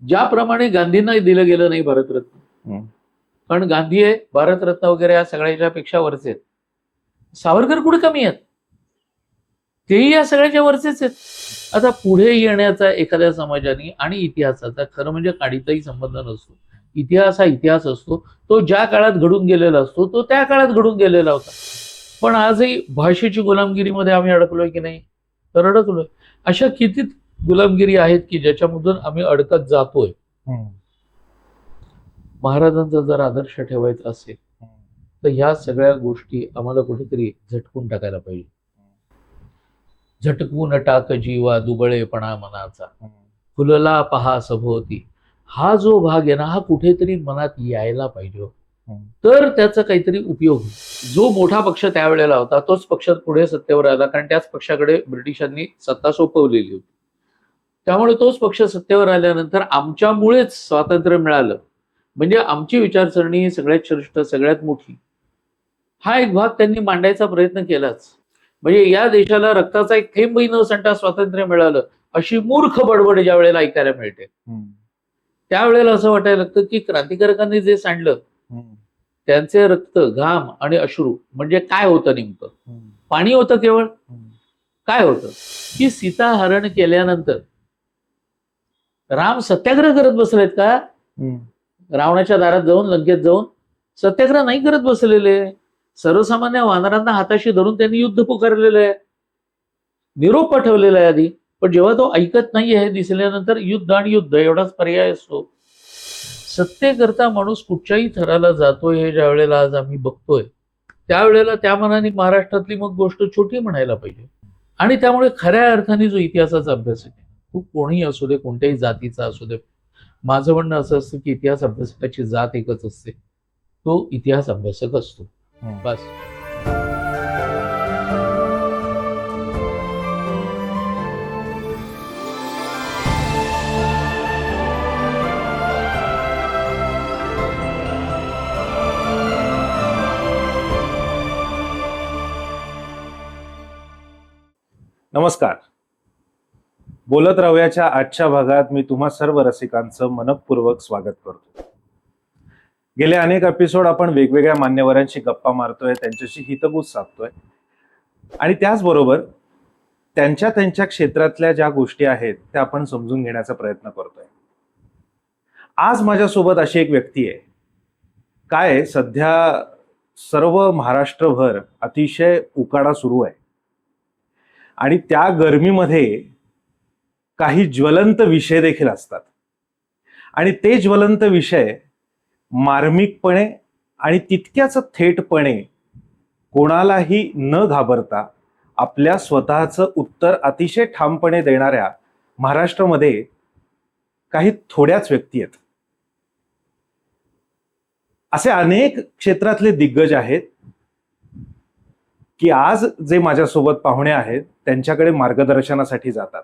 ज्याप्रमाणे गांधींना दिलं गेलं नाही भारतरत्न, कारण गांधी आहे भारतरत्न वगैरे या सगळ्याच्या पेक्षा वरचे आहेत. सावरकर कुठे कमी आहेत, तेही या सगळ्याच्या वरचेच आहेत. आता पुढे येण्याचा एखाद्या समाजाने आणि इतिहासाचा खरं म्हणजे काडीचाही संबंध नसतो. इतिहास हा इतिहास असतो, तो ज्या काळात घडून गेलेला असतो तो त्या काळात घडून गेलेला होता. पण आजही भाषेची गुलामगिरीमध्ये आम्ही अडकलोय की नाही, तर अडकलोय. अशा किती गुलामगिरी आहेत की ज्याच्यामधून आम्ही अडकत जातोय. महाराजांचा जर आदर्श ठेवायचा असेल तर ह्या सगळ्या गोष्टी आम्हाला कुठेतरी झटकून टाकायला पाहिजे. झटकून टाक जीवा दुबळेपणा मनाचा, फुलला पहा सभोवती, हा जो भाग आहे ना हा कुठेतरी मनात यायला पाहिजे, तर त्याचा काहीतरी उपयोग होईल. जो मोठा पक्ष त्यावेळेला होता तोच पक्ष पुढे सत्तेवर आला, कारण त्याच पक्षाकडे ब्रिटिशांनी सत्ता सोपवलेली होती. त्यामुळे तोच पक्ष सत्तेवर आल्यानंतर आमच्यामुळेच स्वातंत्र्य मिळालं, म्हणजे आमची विचारसरणी सगळ्यात श्रेष्ठ सगळ्यात मोठी, हा एक भाग त्यांनी मांडायचा प्रयत्न केलाच. म्हणजे या देशाला रक्ताचा एक थेंबही न सांडता स्वातंत्र्य मिळालं अशी मूर्ख बडबड ज्या वेळेला ऐकायला मिळते, त्यावेळेला असं वाटायला लागतं की क्रांतिकारकांनी जे सांडलं त्यांचे रक्त घाम आणि अश्रू म्हणजे काय होतं, नेमकं पाणी होतं केवळ. काय होतं की सीताहरण केल्यानंतर राम सत्याग्रह करत बसलेत का? रावणाच्या दारात जाऊन लंकेत जाऊन सत्याग्रह नाही करत बसलेले. सर्वसामान्य वानरांना हाताशी धरून त्यांनी युद्ध पुकारलेलं आहे, निरोप पाठवलेला आहे आधी. पण जेव्हा तो ऐकत नाही हे दिसल्यानंतर युद्ध आणि युद्ध एवढाच पर्याय असतो. सत्तेकरता माणूस कुठच्याही थराला जातोय हे ज्या वेळेला आज आम्ही बघतोय, त्यावेळेला त्या मनाने महाराष्ट्रातली मग गोष्ट छोटी म्हणायला पाहिजे. आणि त्यामुळे खऱ्या अर्थाने जो इतिहासाचा अभ्यास आहे, तो कोणीही असू दे, कोणत्याही जातीचा असू दे, माझं म्हणणं असं असतं की इतिहास अभ्यासकाची जात एकच असते, तो इतिहास अभ्यासक असतो, बस. नमस्कार. बोलत राहूयाच्या आजच्या भागात मी तुम्हा सर्व रसिकांचं मनपूर्वक स्वागत करतो. गेले अनेक एपिसोड आपण वेगवेगळ्या मान्यवरांशी गप्पा मारतोय, त्यांच्याशी हितगुज साधतोय आणि त्याचबरोबर त्यांच्या त्यांच्या क्षेत्रातल्या ज्या गोष्टी आहेत त्या आपण समजून घेण्याचा प्रयत्न करतोय. आज माझ्यासोबत अशी एक व्यक्ती आहे, काय सध्या सर्व महाराष्ट्रभर अतिशय उकाडा सुरू आहे आणि त्या गरमीमध्ये काही ज्वलंत विषय देखील असतात आणि ते ज्वलंत विषय मार्मिकपणे आणि तितक्याच थेटपणे कोणालाही न घाबरता आपल्या स्वतःचं उत्तर अतिशय ठामपणे देणाऱ्या महाराष्ट्रामध्ये काही थोड्याच व्यक्ती आहेत. असे अनेक क्षेत्रातले दिग्गज आहेत की आज जे माझ्यासोबत पाहुणे आहेत त्यांच्याकडे मार्गदर्शनासाठी जातात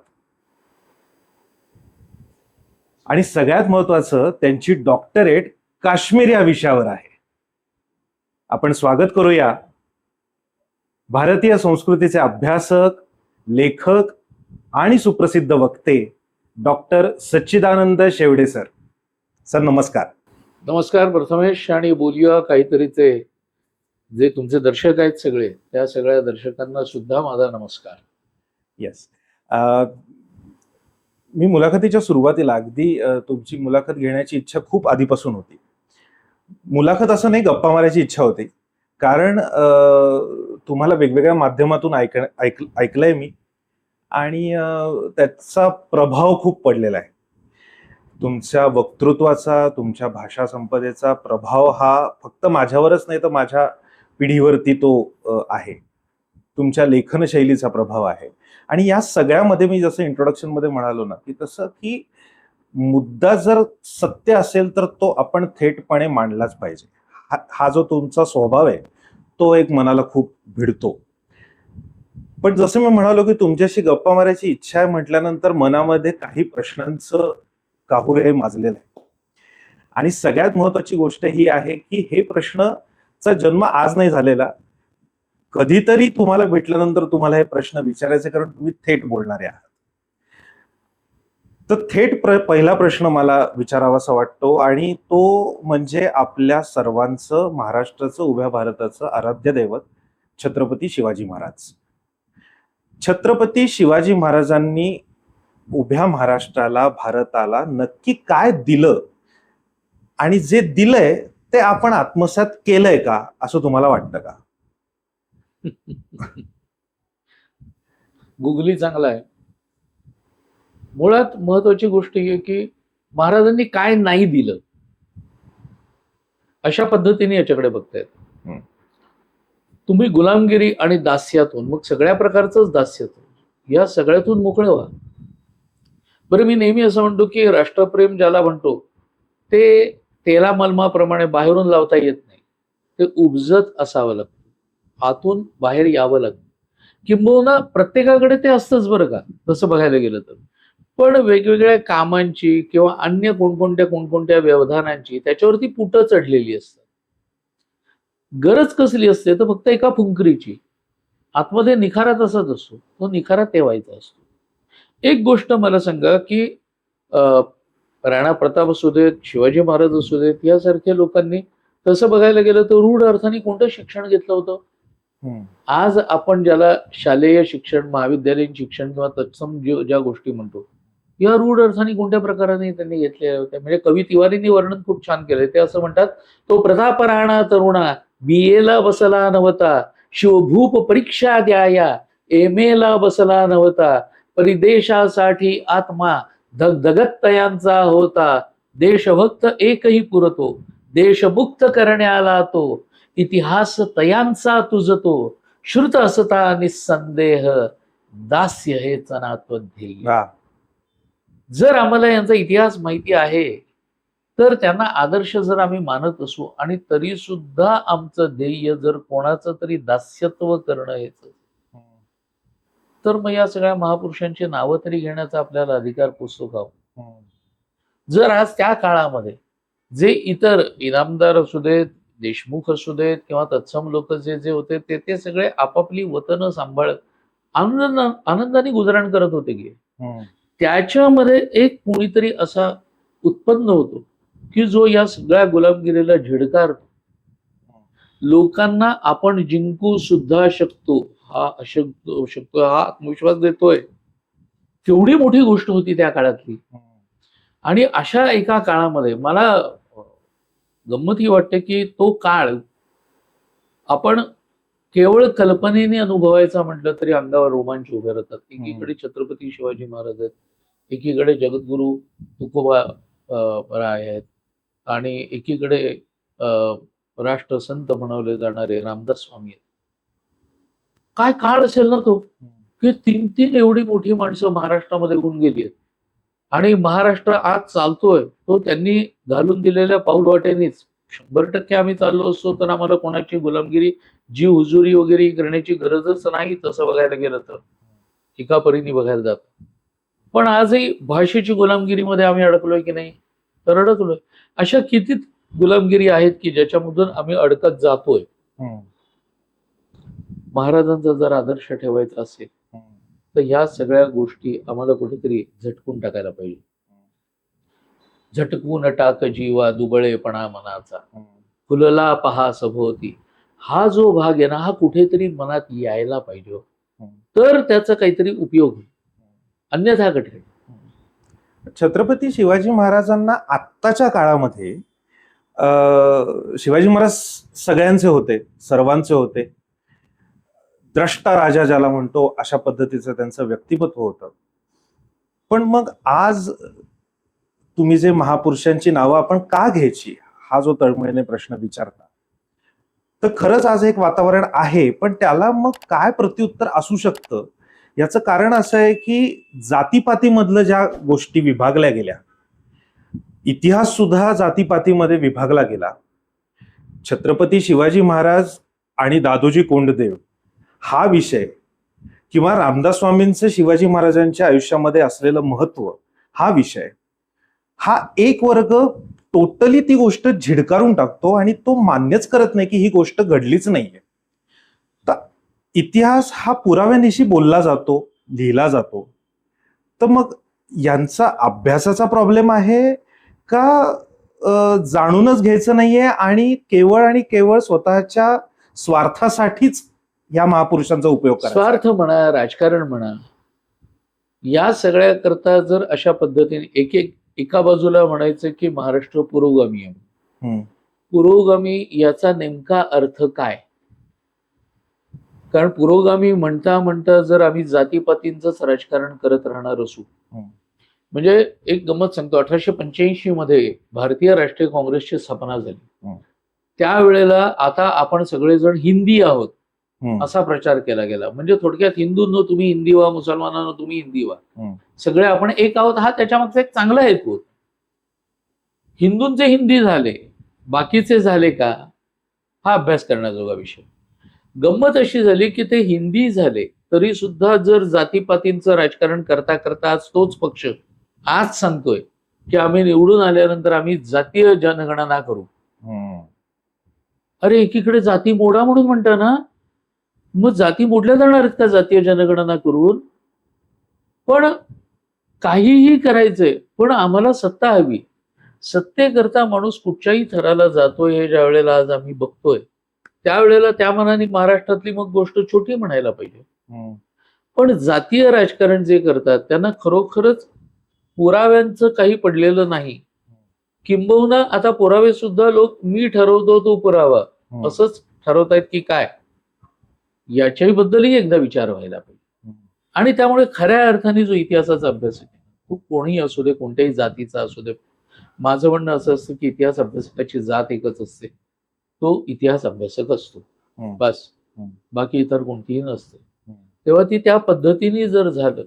आणि सगळ्यात महत्वाचं त्यांची डॉक्टरेट काश्मीर या विषयावर आहे. आपण स्वागत करूया भारतीय संस्कृतीचे अभ्यासक, लेखक आणि सुप्रसिद्ध वक्ते डॉक्टर सच्चिदानंद शेवडे सर. सर नमस्कार. नमस्कार प्रथमेश, आणि बोलूया काहीतरीचे जे तुमचे दर्शक आहेत सगळे, त्या सगळ्या दर्शकांना सुद्धा माझा नमस्कार. येस. मी मुलाखतीच्या सुरुवातीला अगदी तुमची मुलाखत घेण्याची इच्छा खूप आधीपासून होती. मुलाखत असं नाही, गप्पा मारायची इच्छा होती, कारण तुम्हाला वेगवेगळ्या माध्यमातून ऐकलंय मी आणि त्याचा प्रभाव खूप पडलेला आहे. तुमच्या वक्तृत्वाचा, तुमच्या भाषा संपदेचा प्रभाव हा फक्त माझ्यावरच नाही तर माझ्या पिढीवरती तो आहे. तुमच्या लेखन शैलीचा प्रभाव आहे आणि या सगळ्यामध्ये मी जसं इंट्रोडक्शन मध्ये म्हणालो ना की तसं की मुद्दा जर सत्य असेल तर तो आपण थेटपणे मांडलाच पाहिजे. हा जो तुमचा स्वभाव आहे तो एक मनाला खूप भिडतो. पण जसं मी म्हणालो की तुमच्याशी गप्पा मारायची इच्छा आहे म्हटल्यानंतर मनामध्ये काही प्रश्नांचं काहूर हे माजलेलं आहे आणि सगळ्यात महत्वाची गोष्ट ही आहे की हे प्रश्नचा जन्म आज नाही झालेला. कधीतरी तुम्हाला भेटल्यानंतर तुम्हाला हे प्रश्न विचारायचे, कारण तुम्ही थेट बोलणारे आहात. तर थेट पहिला प्रश्न मला विचारावासा वाटतो आणि तो म्हणजे आपल्या सर्वांचं, महाराष्ट्राचं, उभ्या भारताचं आराध्य दैवत छत्रपती शिवाजी महाराज. छत्रपती शिवाजी महाराजांनी उभ्या महाराष्ट्राला, भारताला नक्की काय दिलं आणि जे दिलंय ते आपण आत्मसात केलंय का, असं तुम्हाला वाटतं का? गुगली चांगला आहे. मुळात महत्वाची गोष्ट ही आहे की महाराजांनी काय नाही दिलं, अशा पद्धतीने याच्याकडे बघतायत. हम्म. तुम्ही गुलामगिरी आणि दास्यातून, मग सगळ्या प्रकारचंच दास्यातून, या सगळ्यातून मोकळे व्हा. बरं, मी नेहमी असं म्हणतो की राष्ट्रप्रेम ज्याला म्हणतो ते तेला मलमाप्रमाणे बाहेरून लावता येत नाही, ते उपजत असावं लागतं, आतून बाहेर यावं लागतं. किंबहुना प्रत्येकाकडे ते असतंच बरं का, तसं बघायला गेलं तर. पण वेगवेगळ्या कामांची किंवा अन्य कोणकोणत्या व्यवधानांची त्याच्यावरती पुटं चढलेली असतात. गरज कसली असते तर फक्त एका फुंकरीची. आतमध्ये निखारा तसाच असतो, तो निखारा ठेवायचा असतो. एक गोष्ट मला सांगा की राणा प्रताप असू देत, शिवाजी महाराज असू देत, यासारख्या लोकांनी तसं बघायला गेलं तर रूढ अर्थाने कोणतं शिक्षण घेतलं होतं? आज आपण ज्याला शालेय शिक्षण, महाविद्यालयीन शिक्षण किंवा तत्सम ज्या गोष्टी म्हणतो, या रूढ अर्थाने कोणत्या प्रकाराने त्यांनी घेतलेल्या होत्या? म्हणजे कवी तिवारींनी वर्णन खूप छान केलंय. ते असं म्हणतात, तो प्रताप राणा तरुणा बीएला बसला नव्हता, शिवभूप परीक्षा द्याया एमेला बसला नव्हता, परिदेशासाठी आत्मा धगधगत तयांचा होता, देशभक्त एकही पुरतो, देशमुक्त करण्याला तो, इतिहास तयांचा तुझतो, श्रुत असता निसंदेह, दास्य हे ध्येय. जर आम्हाला यांचा इतिहास माहिती आहे तर त्यांना आदर्श जर आम्ही मानत असू आणि तरी सुद्धा आमचं ध्येय जर कोणाचं तरी दास्यत्व करणं हेच, तर मग या सगळ्या महापुरुषांची नावं तरी घेण्याचा आपल्याला अधिकार पुसतो का? जर आज त्या काळामध्ये जे इतर इनामदार असू देत, देशमुख असू देत किंवा तत्सम लोक जे जे होते ते सगळे आपापली वतनं सांभाळत आनंदाने गुजराण करत होते की त्याच्यामध्ये एक कोणीतरी असा उत्पन्न होतो की जो या सगळ्या गुलामगिरीला झिडकारतो. लोकांना आपण जिंकू सुद्धा शकतो हा आत्मविश्वास देतोय. केवढी मोठी गोष्ट होती त्या काळातली. आणि अशा एका काळामध्ये मला गंमत ही वाटते की तो काळ आपण केवळ कल्पनेने अनुभवायचा म्हटलं तरी अंगावर रोमांच उभे राहतात. एकीकडे छत्रपती शिवाजी महाराज आहेत, एकीकडे जगद्गुरु तुकोबा राय आहेत आणि एकीकडे राष्ट्रसंत म्हणवले जाणारे रामदास स्वामी आहेत. काय काळ असेल ना तो, की तीन एवढी मोठी माणसं महाराष्ट्रामध्ये होऊन गेली आहेत आणि महाराष्ट्र आज चालतोय तो त्यांनी घालून दिलेल्या पाऊलवाटेनेच. 100% आम्ही चाललो असतो तर आम्हाला कोणाची गुलामगिरी, जी हुजुरी वगैरे करण्याची गरजच नाही तसं बघायला गेलं तर, एका परीने बघायला जात. पण आजही भाषेची गुलामगिरीमध्ये आम्ही अडकलोय की नाही? तर अडकलोय. अशा किती गुलामगिरी आहेत की ज्याच्यामधून आम्ही अडकत जातोय. महाराजांचा जर आदर्श ठेवायचा असेल तर ह्या सगळ्या गोष्टी आम्हाला कुठेतरी झटकून टाकायला पाहिजे. झटकून टाक जीवा दुबळेपणा मनाचा, फुलला पहा सभोवती, हा जो भाग आहे ना हा कुठेतरी मनात यायला पाहिजे, तर त्याचा काहीतरी उपयोग होईल, अन्यथा कठीण. छत्रपती शिवाजी महाराजांना आत्ताच्या काळामध्ये शिवाजी महाराज सगळ्यांचे होते, सर्वांचे होते, द्रष्टा राजा ज्याला म्हणतो अशा पद्धतीचं त्यांचं व्यक्तिमत्व होतं. पण मग आज तुम्ही जे महापुरुषांची नावं आपण का घ्यायची हा जो तळमळीने प्रश्न विचारता, तर खरंच आज एक वातावरण आहे, पण त्याला मग काय प्रत्युत्तर असू शकतं याचं कारण असं आहे की जातीपातीमधलं ज्या गोष्टी विभागल्या गेल्या, इतिहास सुद्धा जातीपातीमध्ये विभागला गेला. छत्रपती शिवाजी महाराज आणि दादोजी कोंडदेव हा विषय किंवा रामदास स्वामींचं शिवाजी महाराजांच्या आयुष्यामध्ये असलेलं महत्व हा विषय, हा एक वर्ग टोटली ती गोष्ट झिडकारून टाकतो आणि तो मान्यच करत नाही की ही गोष्ट घडलीच नाहीये. तर इतिहास हा पुराव्यानिशी बोलला जातो, लिहिला जातो. तर मग यांचा अभ्यासाचा प्रॉब्लेम आहे का जाणूनच घ्यायचं नाहीये आणि केवळ स्वतःच्या स्वार्थासाठीच या महापुरुषांचा उपयोग करायचा? स्वार्थ म्हणा, राजकारण म्हणा, या सगळ्या करता जर अशा पद्धतीने एका बाजूला म्हणायचं की महाराष्ट्र पुरोगामी आहे. हम्म, पुरोगामी याचा नेमका अर्थ काय? कारण पुरोगामी म्हणता म्हणता जर आम्ही जातीपातींचंच राजकारण करत राहणार असू, हम्म. म्हणजे एक गंमत सांगतो, 1885 मध्ये भारतीय राष्ट्रीय काँग्रेसची स्थापना झाली. हम्म. त्यावेळेला आता आपण सगळेजण हिंदी आहोत हम्म, असा प्रचार केला गेला. म्हणजे थोडक्यात हिंदूंनो तुम्ही हिंदी व्हा, मुसलमानांनो तुम्ही हिंदी व्हा, हम्म. सगळे आपण एक आहोत. हा त्याच्यामागचा एक चांगला हेतू होता. हिंदूंचे हिंदी झाले, बाकीचे झाले का, हा अभ्यास करण्याजोगा विषय. गंमत अशी झाली की ते हिंदी झाले तरी सुद्धा जर जातीपातींचं राजकारण करता करता आज तोच पक्ष आज सांगतोय की आम्ही निवडून आल्यानंतर आम्ही जातीय जनगणना करू. हम्म. अरे एकीकडे जाती मोडा म्हणून म्हणता ना, मग जाती मोडल्या जाणार आहेत का जातीय जनगणना करून? पण काहीही करायचंय, पण आम्हाला सत्ता हवी. सत्तेकरता माणूस कुठच्याही थराला जातोय हे ज्या वेळेला आज आम्ही बघतोय, त्यावेळेला त्या मनाने महाराष्ट्रातली मग गोष्ट छोटी म्हणायला पाहिजे. हम्म. पण जातीय राजकारण जे करतात त्यांना खरोखरच पुराव्यांचं काही पडलेलं नाही. किंबहुना आता पुरावे सुद्धा लोक मी ठरवतो तो पुरावा हम्म. असंच ठरवतायत की काय, याच्याही बद्दलही एकदा विचार व्हायला पाहिजे. आणि त्यामुळे खऱ्या अर्थाने जो इतिहासाचा अभ्यास आहे, तो कोणीही असू दे, कोणत्याही जातीचा असू दे, माझं म्हणणं असं असतं की इतिहास अभ्यासकाची जात एकच असते, तो इतिहास अभ्यासक असतो. हम्म. बस, हम्म. बाकी इतर कोणतीही नसते. हम्म. तेव्हा ती त्या पद्धतीने जर झालं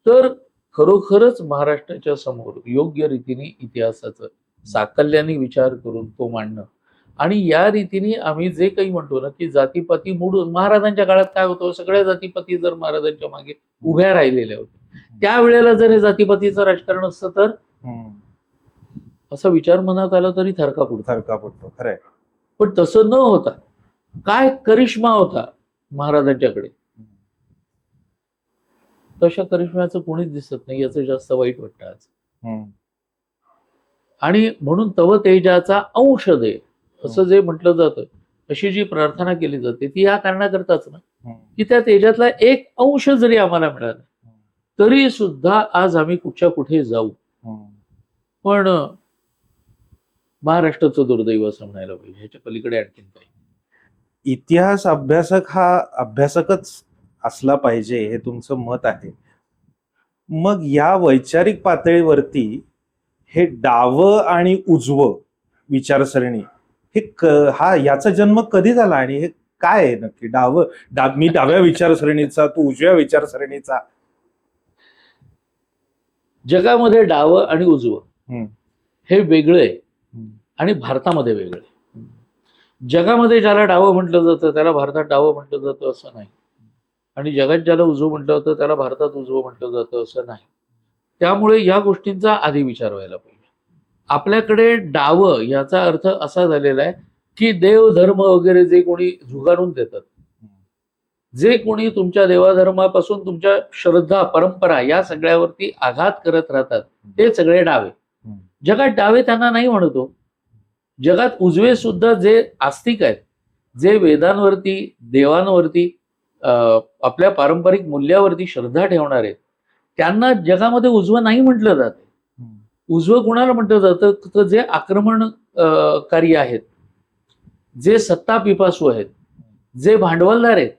तर खरोखरच महाराष्ट्राच्या समोर योग्य रीतीने इतिहासाचं साकल्याने विचार करून तो मांडणं. आणि या रीतीने आम्ही जे काही म्हणतो ना की जातीपाती मोडून, महाराजांच्या काळात काय होतं, सगळ्या जातीपाती जर महाराजांच्या मागे उभ्या राहिलेल्या होत्या, त्यावेळेला जर हे जातीपातीचं राजकारण असतं तर हम्म. असा विचार मनात आला तरी थरका पडतो. थरका पडतो, खरंय. पण तसं न होता काय करिश्मा होता महाराजांच्याकडे, तशा करिश्म्याचं कोणीच दिसत नाही, याचं जास्त वाईट वाटतं आज. हम्म. आणि म्हणून तव तेजाचा अंश दे असं जे म्हटलं जातं, अशी जी प्रार्थना केली जाते ती या कारणाकरताच ना हम्म. की त्या तेजातला एक अंश जरी आम्हाला मिळाला तरी सुद्धा आज आम्ही कुठच्या कुठे जाऊ. हम्म. पण महाराष्ट्राचं दुर्दैव असं म्हणायला पाहिजे, ह्याच्या पलीकडे आणखीन काही. इतिहास अभ्यासक हा अभ्यासकच असला पाहिजे हे तुमचं मत आहे. मग या वैचारिक पातळीवरती हे डावं आणि उजवं विचारसरणी हा याचा जन्म कधी झाला आणि हे काय आहे नक्की? मी डाव्या विचारसरणीचा, तू उजव्या विचारसरणीचा. जगामध्ये डावं आणि उजवं हम्म. हे वेगळं आहे आणि भारतामध्ये वेगळं आहे. जगामध्ये ज्याला डावं म्हटलं जातं त्याला भारतात डावं म्हटलं जातं असं नाही, आणि जगात ज्याला उजवं म्हटलं जातं त्याला भारतात उजवं म्हटलं जातं असं नाही. त्यामुळे या गोष्टींचा आधी विचार व्हायला पाहिजे. आपल्याकडे डावं याचा अर्थ असा झालेला आहे की देव धर्म वगैरे जे कोणी झुगारून देतात, जे कोणी तुमच्या देवाधर्मापासून तुमच्या श्रद्धा परंपरा या सगळ्यावरती आघात करत राहतात, ते सगळे डावे. जगात डावे त्यांना नाही म्हणतो. जगात उजवे सुद्धा जे आस्तिक आहेत, जे वेदांवरती, देवांवरती, आपल्या पारंपरिक मूल्यावरती श्रद्धा ठेवणार आहेत, त्यांना जगामध्ये उजवं नाही म्हटलं जातं. उजवं कोणाला म्हटलं जातं तर जे आक्रमणकारी आहेत, जे सत्ता पिपासू आहेत, जे भांडवलदार आहेत,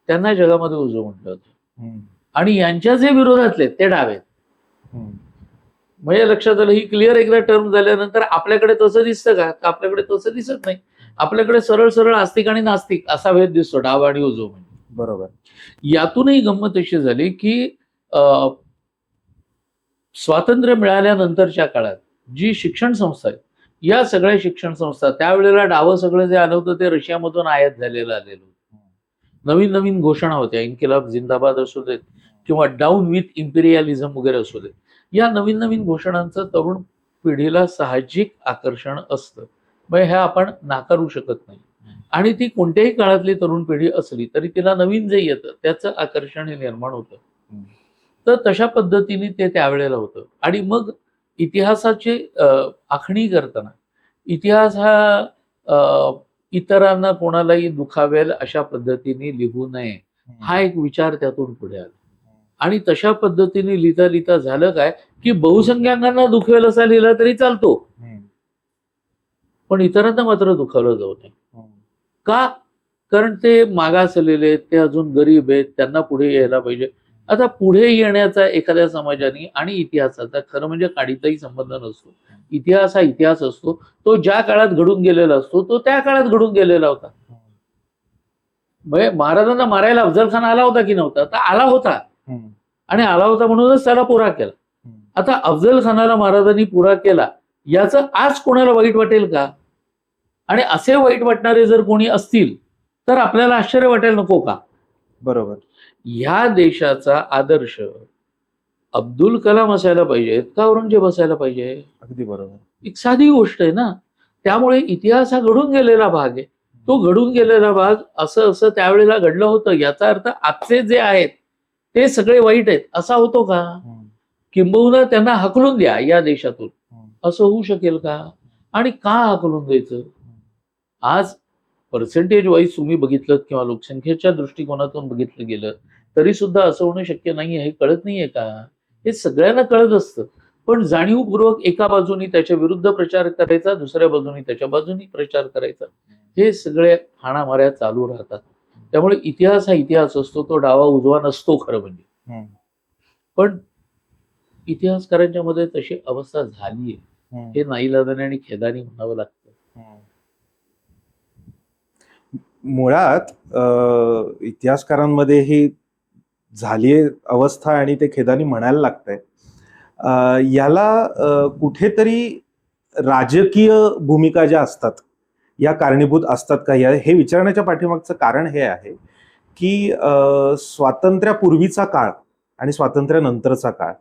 त्यांना जगामध्ये उजवं म्हटलं जातं. आणि यांच्या जे विरोधातले ते डावे. म्हणजे लक्षात आलं, ही क्लिअर एकदा टर्म झाल्यानंतर आपल्याकडे तसं दिसतं का? आपल्याकडे तसं दिसत नाही. आपल्याकडे सरळ सरळ आस्तिक आणि नास्तिक असा भेद दिसतो, डाव आणि उजव म्हणजे. बरोबर. यातूनही गंमत अशी झाली की स्वातंत्र्य मिळाल्यानंतरच्या काळात जी शिक्षण संस्था आहेत, या सगळ्या शिक्षण संस्था, त्यावेळेला डावं सगळं जे आलं होतं ते रशियामधून आयात झालेलं आलेलं होतं. नवीन नवीन घोषणा होत्या, इन्किलाब जिंदाबाद असू देत किंवा डाऊन विथ इम्पिरियलिझम वगैरे असू देत. या नवीन नवीन घोषणांचं तरुण पिढीला साहजिक आकर्षण असतं, म्हणजे हे आपण नाकारू शकत नाही. आणि ती कोणत्याही काळातली तरुण पिढी असली तरी तिला नवीन जे येतं त्याचं आकर्षण हे निर्माण होतं. तर तशा पद्धतीने ते त्यावेळेला होतं. आणि मग इतिहासाची आखणी करताना इतिहास हा इतरांना कोणालाही दुखावेल अशा पद्धतीने लिहू नये, हा एक विचार त्यातून पुढे आला. आणि तशा पद्धतीने लिहिता लिहिता झालं काय, की बहुसंख्याकांना दुखवेल असा लिहिला तरी चालतो, पण इतरांना मात्र दुखावलं जाऊ नये. का? कारण ते मागासलेले आहेत, ते अजून गरीब आहेत, त्यांना पुढे यायला पाहिजे. आता पुढे येण्याचा एखाद्या समाजाने आणि इतिहासाचा खरं म्हणजे काडीचाही संबंध नसतो. इतिहास हा इतिहास असतो. तो ज्या काळात घडून गेलेला असतो तो त्या काळात घडून गेलेला होता. म्हणजे महाराजांना मारायला अफजल खान आला होता की नव्हता? तर आला होता. आणि आला होता म्हणूनच त्याला पुरा केला. आता अफजल खानाला महाराजांनी पुरा केला याचं आज कोणाला वाईट वाटेल का? आणि असे वाईट वाटणारे जर कोणी असतील तर आपल्याला आश्चर्य वाटायला नको का? बरोबर. ह्या देशाचा आदर्श अब्दुल कलाम असायला पाहिजेत का औरंगजेब असायला पाहिजे? अगदी बरोबर. एक साधी गोष्ट आहे ना. त्यामुळे इतिहास हा घडून गेलेला भाग आहे. तो घडून गेलेला भाग असं असं त्यावेळेला घडलं होतं, याचा अर्थ आजचे जे आहेत ते सगळे वाईट आहेत असा होतो का? किंबहुना त्यांना हकलून द्या या देशातून, असं होऊ शकेल का? आणि का हकलून द्यायचं? आज पर्सेंटेज वाईज तुम्ही बघितलं किंवा लोकसंख्येच्या दृष्टिकोनातून बघितलं गेलं तरी सुद्धा असं होणं शक्य नाहीये. हे कळत नाहीये का? हे सगळ्यांना कळत असतं, पण जाणीवपूर्वक एका बाजूनी त्याच्या विरुद्ध प्रचार करायचा, दुसऱ्या बाजूनी त्याच्या बाजूनी प्रचार करायचा, हे सगळे हाणामाऱ्या चालू राहतात. त्यामुळे इतिहास हा इतिहास असतो, तो डावा उजवा नसतो खरं म्हणजे. पण इतिहासकारांच्या मध्ये तशी अवस्था झालीये, हे नाईलाजाने आणि खेदाने म्हणावं लागतं. मुळात इतिहासकारांमध्ये ही झालीये अवस्था आणि ते खेदाने म्हणायला लागतंय. याला कुठेतरी राजकीय भूमिका ज्या असतात या कारणीभूत असतात का, हे विचारण्याच्या पाठीमागचं कारण हे आहे की स्वातंत्र्यापूर्वीचा काळ आणि स्वातंत्र्यानंतरचा काळ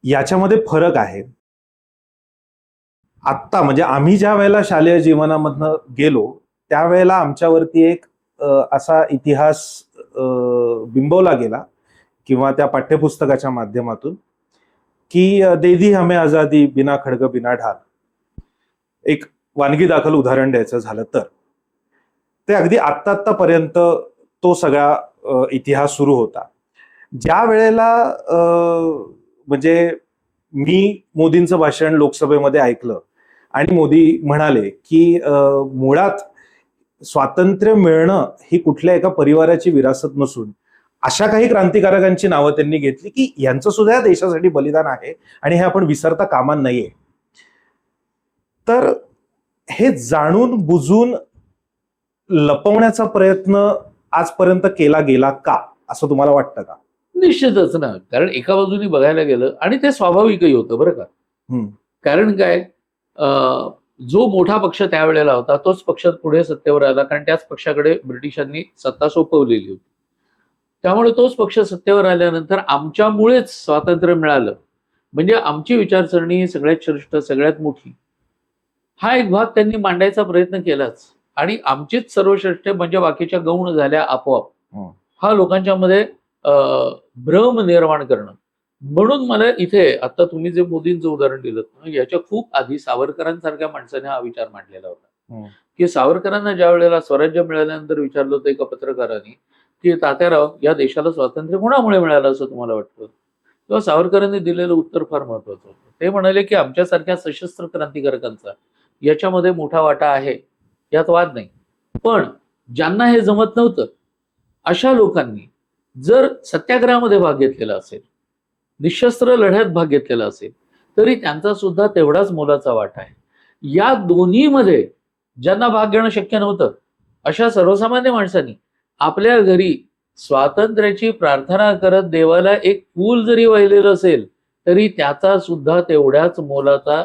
याच्यामध्ये फरक आहे. आत्ता म्हणजे आम्ही ज्या वेळेला शालेय जीवनामधनं गेलो त्यावेळेला आमच्यावरती एक असा इतिहास बिंबवला गेला किंवा त्या पाठ्यपुस्तकाच्या माध्यमातून की दे दी हमें आजादी बिना खडग बिना ढाल. एक वानगी दाखल उदाहरण द्यायचं झालं तर ते अगदी आत्तापर्यंत तो सगळा इतिहास सुरू होता. ज्या वेळेला म्हणजे मी मोदींचं भाषण लोकसभेमध्ये ऐकलं आणि मोदी म्हणाले की मुळात स्वातंत्र्य मिळणं ही कुठल्या एका परिवाराची विरासत नसून अशा काही क्रांतिकारकांची नावं त्यांनी घेतली की यांचं सुद्धा या देशासाठी बलिदान आहे आणि हे आपण विसरता कामा नये. तर हे जाणून बुजून लपवण्याचा प्रयत्न आजपर्यंत केला गेला का असं तुम्हाला वाटतं का? निश्चितच ना. कारण एका बाजूनी बघायला गेलं आणि ते स्वाभाविकही होतं बरं का. कारण काय, जो मोठा पक्ष त्यावेळेला होता तोच पक्ष पुढे सत्तेवर आला, कारण त्याच पक्षाकडे ब्रिटिशांनी सत्ता सोपवलेली होती. त्यामुळे तोच पक्ष सत्तेवर आल्यानंतर आमच्यामुळेच स्वातंत्र्य मिळालं, म्हणजे आमची विचारसरणी सगळ्यात श्रेष्ठ, सगळ्यात मोठी, हा एक भाग त्यांनी मांडायचा प्रयत्न केलाच. आणि आमचीच सर्वश्रेष्ठ म्हणजे बाकीच्या गौण झाल्या आपोआप, हा लोकांच्या मध्ये भ्रम निर्माण करणं. म्हणून मला इथे आता तुम्ही जे मोदींचं उदाहरण दिलं याच्या खूप आधी सावरकरांसारख्या माणसाने हा विचार मांडलेला होता की सावरकरांना ज्या वेळेला स्वराज्य मिळाल्यानंतर विचारलं होतं एका पत्रकारांनी की तात्याराव, या देशाला स्वातंत्र्य कोणामुळे मिळालं असं तुम्हाला वाटतं? तेव्हा सावरकरांनी दिलेलं उत्तर फार महत्वाचं होतं. ते म्हणाले की आमच्यासारख्या सशस्त्र क्रांतिकारकांचा याच्यामध्ये मोठा वाटा आहे, यात वाद नाही, पण ज्यांना हे जमत नव्हतं अशा लोकांनी जर सत्याग्रहामध्ये भाग घेतलेला असेल, निशस्त्र लढ्यात भाग घेतलेला असेल, तरी त्यांचा सुद्धा तेवढाच मोलाचा वाटा आहे. या दोन्हीमध्ये ज्यांना भाग घेणं शक्य नव्हतं अशा सर्वसामान्य माणसांनी आपल्या घरी स्वातंत्र्याची प्रार्थना करत देवाला एक फूल जरी वाहिलेलं असेल तरी त्याचा सुद्धा तेवढ्याच मोलाचा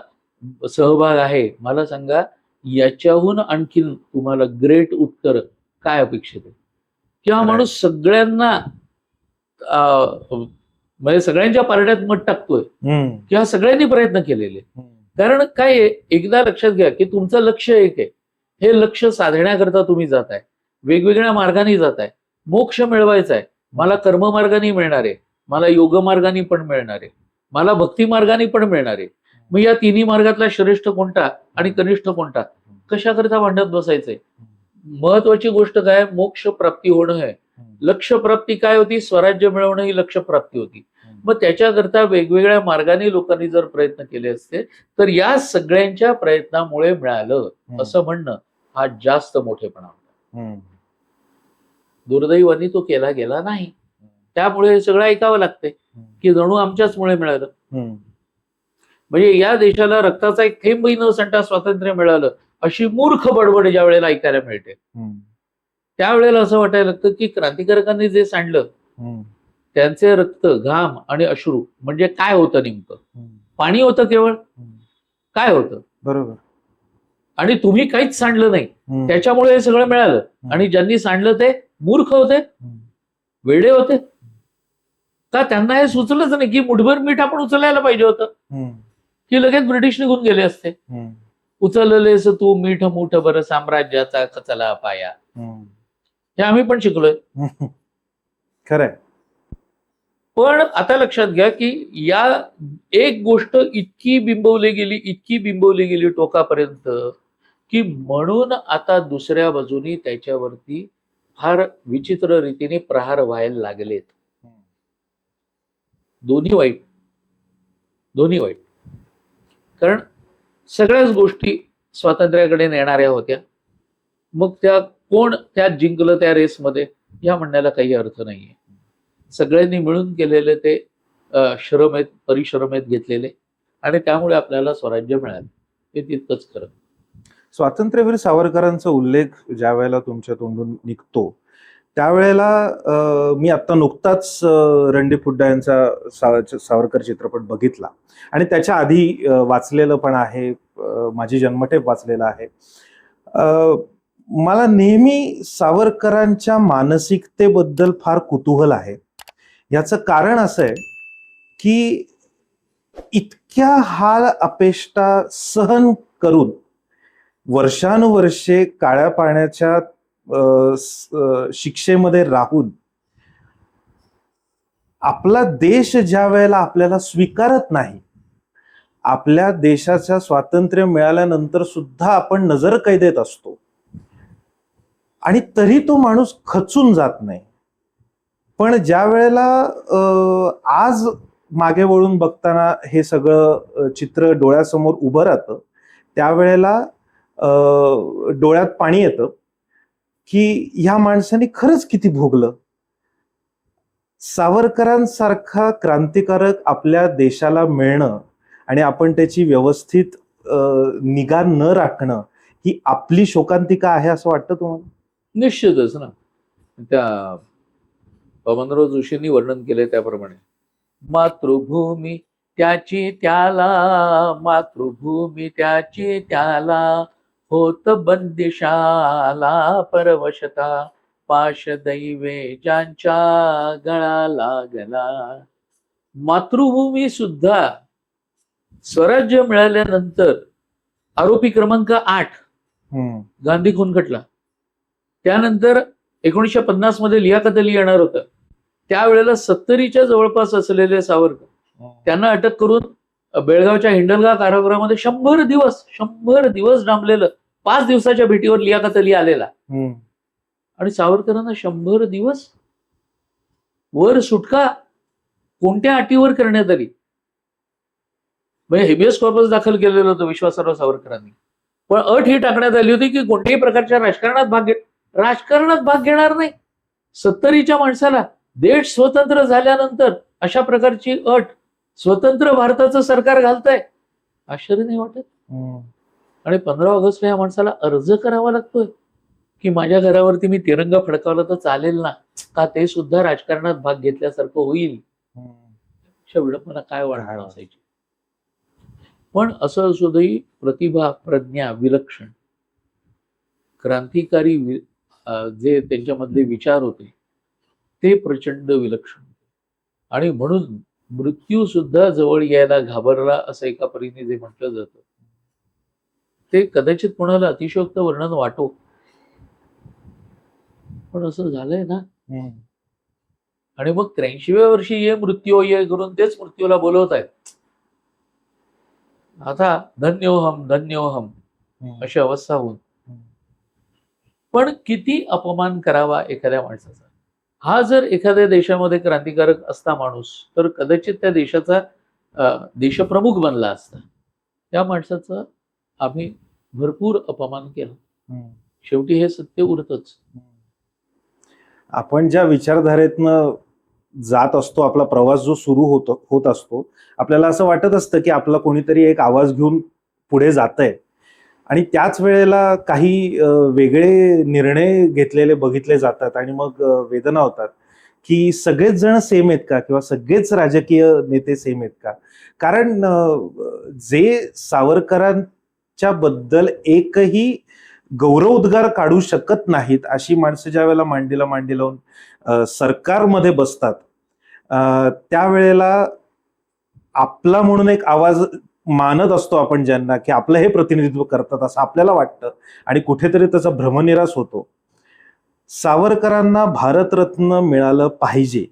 सहभाग आहे. मला सांगा, याच्याहून आणखीन तुम्हाला ग्रेट उत्तर काय अपेक्षित आहे? किंवा माणूस सगळ्यांना म्हणजे सगळ्यांच्या पारड्यात मत टाकतोय किंवा सगळ्यांनी प्रयत्न केलेले. कारण काय, एकदा लक्षात घ्या की तुमचं लक्ष एक आहे, हे लक्ष साधण्याकरता तुम्ही जाताय, वेगवेगळ्या मार्गाने जाताय, मोक्ष मिळवायचा आहे, मला कर्ममार्गाने मिळणार आहे, मला योगमार्गाने पण मिळणार आहे, मला भक्ती मार्गाने पण मिळणार आहे. मग या तिन्ही मार्गातला श्रेष्ठ कोणता आणि कनिष्ठ कोणता, कशाकरिता भांडत बसायचंय? महत्वाची गोष्ट काय, मोक्ष प्राप्ती होणं आहे. लक्ष प्राप्ती काय होती? स्वराज्य मिळवणं ही लक्ष प्राप्ती होती. मग त्याच्याकरता वेगवेगळ्या मार्गाने लोकांनी जर प्रयत्न केले असते तर या सगळ्यांच्या प्रयत्नामुळे मिळालं असं म्हणणं हा जास्त मोठेपणा होता. दुर्दैवाने तो केला गेला नाही. त्यामुळे हे सगळं ऐकावं लागतंय की जणू आमच्याचमुळे मिळालं. म्हणजे या देशाला रक्ताचा एक थेंबही न सांडता स्वातंत्र्य मिळालं अशी मूर्ख बडबड ज्या वेळेला ऐकायला मिळते त्यावेळेला असं वाटायला लागतं की क्रांतिकारकांनी जे सांडलं त्यांचे रक्त, घाम आणि अश्रू म्हणजे काय होतं नेमकं? पाणी होतं केवळ? काय होतं? बरोबर. आणि तुम्ही काहीच सांडलं नाही त्याच्यामुळे हे सगळं मिळालं. आणि ज्यांनी सांडलं ते मूर्ख होते, वेडे होते का? त्यांना हे सुचलंच नाही की मुठभर मीठ आपण उचलायला पाहिजे होतं की लगेच ब्रिटिश निघून गेले असते. उचललेस तू मीठ मूठ बर साम्राज्याचा कचला पाया, हे आम्ही पण शिकलोय. खरंय. पण आता लक्षात घ्या की या एक गोष्ट इतकी बिंबवली गेली टोकापर्यंत की म्हणून आता दुसऱ्या बाजूनी त्याच्यावरती फार विचित्र रीतीने प्रहार व्हायला लागलेत. दोन्ही वाईट. कारण सगळ्याच गोष्टी स्वातंत्र्याकडे नेणाऱ्या होत्या. मग कोण त्यात जिंकलं त्या रेसमध्ये या म्हणण्याला काही अर्थ नाहीये. सगळ्यांनी मिळून केलेले ते श्रम आहेत, परिश्रम आहेत घेतलेले, आणि त्यामुळे आपल्याला स्वराज्य मिळालं. हे तितकंच खरं. स्वातंत्र्यवीर सावरकरांचा उल्लेख ज्या वेळेला तुमच्या तोंडून निघतो त्यावेळेला मी आता नुकताच रणदीप हुड्डा यांचा सावरकर चित्रपट बघितला आणि त्याच्या आधी वाचलेलं पण आहे, माझी जन्मठेप वाचलेला आहे. मला नेहमी सावरकरांच्या मानसिकतेबद्दल फार कुतूहल आहे. याचं कारण असं आहे की इतक्या हाल अपेष्टा सहन करून वर्षानुवर्षे काळ्या पाण्याच्या शिक्षेमध्ये राहून आपला देश ज्या वेळेला आपल्याला स्वीकारत नाही, आपल्या देशाच्या स्वातंत्र्य मिळाल्यानंतर सुद्धा आपण नजरकैदेत असतो आणि तरी तो माणूस खचून जात नाही. पण ज्या वेळेला आज मागे वळून बघताना हे सगळं चित्र डोळ्यासमोर उभं राहतं त्यावेळेला डोळ्यात पाणी येतं की ह्या माणसाने खरंच किती भोगलं. सावरकरांसारखा क्रांतिकारक आपल्या देशाला मिळणं आणि आपण त्याची व्यवस्थित निगा न राखणं ही आपली शोकांतिका आहे असं वाटतं तुम्हाला? निश्चितच ना. त्या पवनराव जोशींनी वर्णन केलंय त्याप्रमाणे मातृभूमी त्याची त्याला, मातृभूमी त्याची त्याला, होत बंदिशाला परवशता, पाश दैवे ज्यांच्या गळा लागला. मातृभूमी सुद्धा स्वराज्य मिळाल्यानंतर आरोपी क्रमांक 8 गांधी खून खटला, त्यानंतर 1950 मध्ये लियाकत अली येणार होतं, त्यावेळेला 70च्या जवळपास असलेले सावरकर त्यांना अटक करून बेळगावच्या हिंडलगा कारागृहामध्ये 100 दिवस डांबलेलं. 5 दिवसाच्या भेटीवर लियाकत अली आलेला आणि सावरकरांना 100 दिवस वर सुटका कोणत्या अटीवर करण्यात आली? म्हणजे हेबियस कॉर्पस दाखल केलेलं होतं विश्वासराव सावरकरांनी, पण अट ही टाकण्यात आली होती की कोणत्याही प्रकारच्या राजकारणात भाग घेणार नाही. 70च्या माणसाला देश स्वतंत्र झाल्यानंतर अशा प्रकारची अट स्वतंत्र भारताचं सरकार घालतंय, आश्चर्य नाही वाटत? आणि 15 ऑगस्टला या माणसाला अर्ज करावा लागतोय की माझ्या घरावरती मी तिरंगा फडकावला तर चालेल ना, का ते सुद्धा राजकारणात भाग घेतल्यासारखं होईल? विडंबना काय वाढणार असायची. पण असं असुदही प्रतिभा, प्रज्ञा विलक्षण, क्रांतिकारी जे त्यांच्यामधले विचार होते ते प्रचंड विलक्षण होते. आणि म्हणून मृत्यू सुद्धा जवळ यायला घाबरला असं एका परीने जे म्हटलं जातं ते कदाचित कोणाला अतिशयोक्त वर्णन वाटो, पण असं झालंय ना. आणि मग 83व्या वर्षी ये मृत्यू ये करून तेच मृत्यूला बोलवत आहेत. आता धन्योहम अशी अवस्था होऊन. पण किती अपमान करावा एखाद्या माणसाचा. हा जर एखाद्या देशामध्ये क्रांतिकारक असता माणूस तर कदाचित त्या देशाचा देशप्रमुख बनला असता. त्या माणसाचा आम्ही भरपूर अपमान केला. शेवटी हे सत्य उरतच. आपण ज्या विचारधारेतनं जात असतो, आपला प्रवास जो सुरू होत असतो, आपल्याला असं वाटत असतं की आपला कोणीतरी एक आवाज घेऊन पुढे जातंय आणि त्याच वेळेला काही वेगळे निर्णय घेतलेले बघितले जातात आणि मग वेदना होतात की सगळेच जण सेम आहेत का, किंवा सगळेच राजकीय नेते सेम आहेत का. कारण जे सावरकरांच्या बद्दल एकही गौरव उद्गार काढू शकत नाहीत अशी माणसं ज्या वेळेला मांडीला मांडी लावून सरकारमध्ये बसतात, त्यावेळेला आपला म्हणून एक आवाज मानत असतो आपण ज्यांना, की आपलं हे प्रतिनिधित्व करतात असं आपल्याला वाटतं आणि कुठेतरी त्याचा भ्रमनिरास होतो. सावरकरांना भारतरत्न मिळालं पाहिजे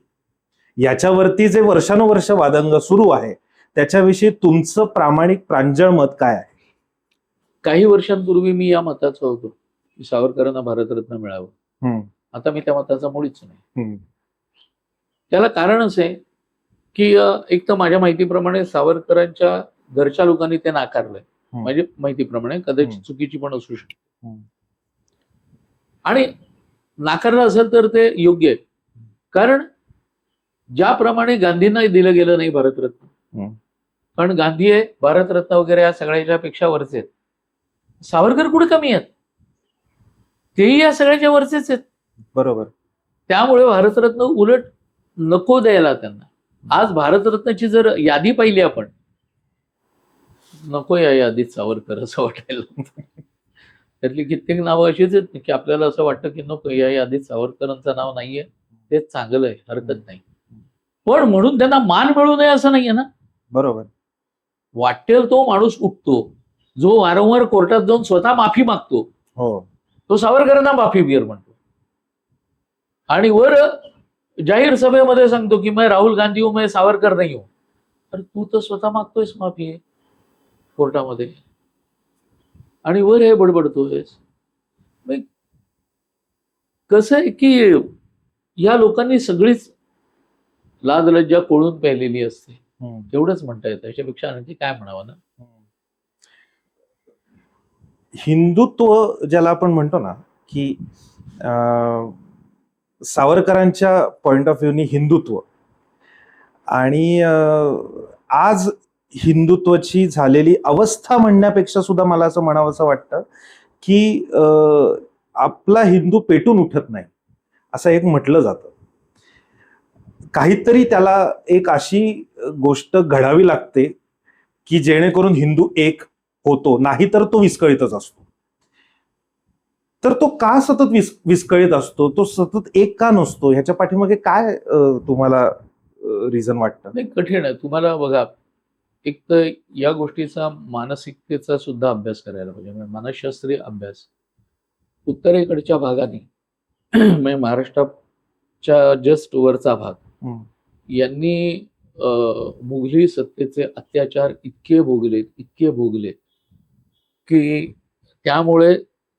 याच्यावरती जे वर्षानुवर्ष वादंग सुरू आहे, त्याच्याविषयी तुमचं प्रामाणिक प्रांजळ मत काय आहे? काही वर्षांपूर्वी मी या मताचा होतो की सावरकरांना भारतरत्न मिळावं. आता मी त्या मताचा मुळीच नाही. त्याला कारण असं आहे की एक तर माझ्या माहितीप्रमाणे सावरकरांच्या घरच्या लोकांनी ते नाकारलंय. माझ्या माहितीप्रमाणे, कदाचित चुकीची पण असू शकते. आणि नाकारलं असेल तर ते योग्य आहे. कारण ज्याप्रमाणे गांधींना दिलं गेलं नाही भारतरत्न, कारण गांधी आहे भारतरत्न वगैरे या सगळ्याच्या पेक्षा वरचे आहेत. सावरकर कुठे कमी आहेत? तेही या सगळ्याच्या वरचेच आहेत. बरोबर. त्यामुळे भारतरत्न उलट नको द्यायला त्यांना. आज भारतरत्नाची जर यादी पाहिली आपण, नको या यादीत सावरकर असं वाटायला. त्यातली कित्येक नावं अशीच आहेत की आपल्याला असं वाटतं की नको या यादीत सावरकरांचं नाव नाहीये, ते चांगलं आहे, हरकत नाही. पण म्हणून त्यांना मान मिळू नये असं नाहीये ना. बरोबर. वाटेल तो माणूस उठतो, जो वारंवार कोर्टात जाऊन स्वतः माफी मागतो, तो सावरकरांना माफी बियर म्हणतो. आणि वर जाहीर सभेमध्ये सांगतो की मैं राहुल गांधी हूं, मैं सावरकर नाही हूं. अरे तू तर स्वतः मागतोयस माफी कोर्टामध्ये, आणि वर हे बडबडतोयस. कसं आहे की या लोकांनी सगळीच लाज लज्जा कोळून प्यायलेली असते, एवढंच म्हणता येतं. याच्यापेक्षा आणखी काय म्हणावं ना. हिंदुत्व ज्याला आपण म्हणतो ना, की सावरकरांच्या पॉइंट ऑफ व्ह्यूनी हिंदुत्व आणि आज हिंदुत्वाची झालेली अवस्था म्हणण्यापेक्षा सुद्धा मला असं म्हणावं असं वाटतं की आपला हिंदू पेटून उठत नाही असं एक म्हटलं जातं. काहीतरी त्याला एक अशी गोष्ट घडावी लागते की जेणेकरून हिंदू एक होतो, नाही तर तो विस्कळीतच असतो. तर तो का सतत विस्कळीत असतो, तो सतत एक का नसतो, ह्याच्या पाठीमागे काय तुम्हाला रिझन वाटतं? नाही, कठीण आहे. तुम्हाला बघा, एक तर या गोष्टीचा मानसिकतेचा सुद्धा अभ्यास करायला पाहिजे, म्हणजे मानसशास्त्रीय अभ्यास. उत्तरेकडच्या भागाने म्हणजे महाराष्ट्राच्या जस्ट वरचा भाग यांनी मुघली सत्तेचे अत्याचार इतके भोगले की त्यामुळे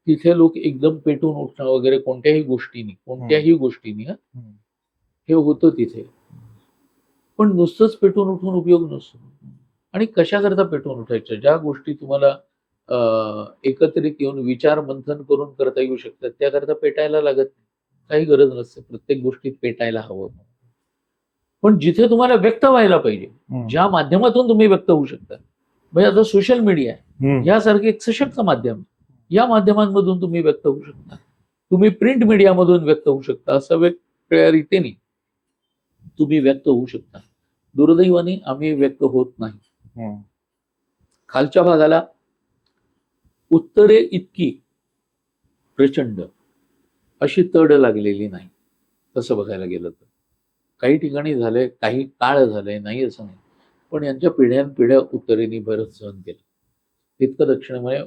तिथे लोक एकदम पेटून उठणं वगैरे कोणत्याही गोष्टीनी हे होतं तिथे. पण नुसतंच पेटून उठून उपयोग नसतो. आणि कशाकरता पेटून उठायचं? ज्या गोष्टी तुम्हाला एकत्रित येऊन विचार मंथन करून करता येऊ शकतात त्याकरता पेटायला लागत नाही, काही गरज नसते प्रत्येक गोष्टीत पेटायला हवं. पण जिथे तुम्हाला व्यक्त व्हायला पाहिजे, ज्या माध्यमातून तुम्ही व्यक्त होऊ शकता, म्हणजे आता सोशल मीडिया यासारखे एक सशक्त माध्यम, या माध्यमांमधून तुम्ही व्यक्त होऊ शकता. तुम्ही प्रिंट मीडियामधून व्यक्त होऊ शकता, असं वेगवेगळ्या रीतीने तुम्ही व्यक्त होऊ शकता. दुर्दैवाने आम्ही व्यक्त होत नाही. खालच्या भागाला उत्तरे इतकी प्रचंड अशी तड लागलेली नाही. तसं बघायला गेलं तर काही ठिकाणी झालंय, काही काळ झालंय, नाही असं नाही, पण यांच्या पिढ्यानपिढ्या उत्तरेने बरंच सहन केलं. तितकं दक्षिणेमध्ये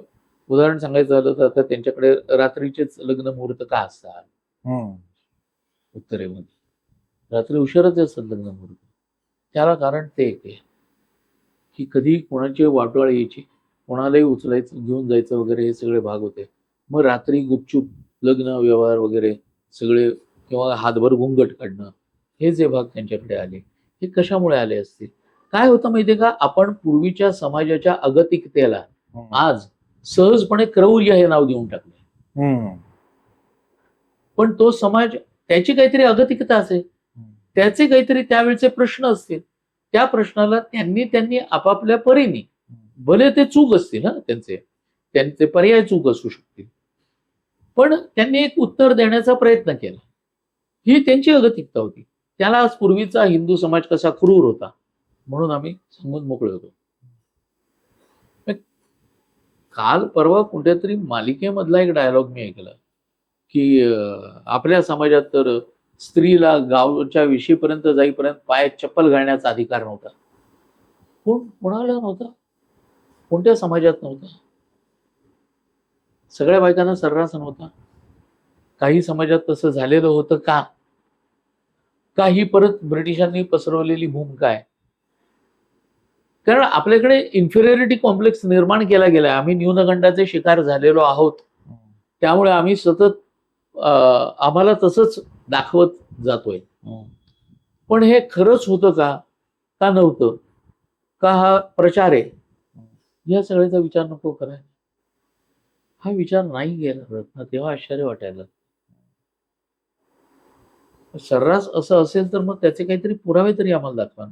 उदाहरण सांगायचं झालं तर आता त्यांच्याकडे रात्रीचेच लग्न मुहूर्त का असतात उत्तरेमध्ये? रात्री उशिराच असतात लग्न मुहूर्त. त्याला कारण ते एक आहे की कधी कोणाची वाटोळ यायची, कोणालाही उचलायचं घेऊन जायचं वगैरे, हे सगळे भाग होते. मग रात्री गुपचूप लग्न व्यवहार वगैरे सगळे, किंवा हातभर घुंगट काढणं, हे जे भाग त्यांच्याकडे आले, हे कशामुळे आले असतील? काय होतं माहितीये का, आपण पूर्वीच्या समाजाच्या अगतिकतेला आज सहजपणे क्रौर्य हे नाव देऊन टाकले. पण तो समाज, त्याची काहीतरी अगतिकता असेल, त्याचे काहीतरी त्यावेळचे प्रश्न असतील, त्या प्रश्नाला त्यांनी आपापल्या परीने, भले ते चूक असतील ना, त्यांचे पर्याय चूक असू शकतील, पण त्यांनी एक उत्तर देण्याचा प्रयत्न केला. ही त्यांची अगतिकता होती. त्याला आज पूर्वीचा हिंदू समाज कसा क्रूर होता म्हणून आम्ही सांगून मोकळे होतो. काल परवा कुठेतरी मालिकेमधला एक डायलॉग मी ऐकला की आपल्या समाजात तर स्त्रीला गावच्या विशीपर्यंत जाईपर्यंत पायात चप्पल घालण्याचा अधिकार नव्हता. कोणाला नव्हता? कोणत्या समाजात नव्हता? सगळ्या बायकांना सर्रास नव्हता. काही समाजात तसं झालेलं होतं का? ही परत ब्रिटिशांनी पसरवलेली भूमिका आहे? कारण आपल्याकडे इन्फिरियरिटी कॉम्प्लेक्स निर्माण केला गेला. आम्ही न्यूनगंडाचे शिकार झालेलो आहोत, त्यामुळे आम्ही सतत आम्हाला तसंच दाखवत जातोय. पण हे खरंच होतं का नव्हतं? का हा प्रचार आहे? या सगळ्याचा विचार नको करायला. हा विचार नाही केला ना, तेव्हा आश्चर्य वाटायला. सर्रास असं असेल तर मग त्याचे काहीतरी पुरावे तरी आम्हाला दाखवा.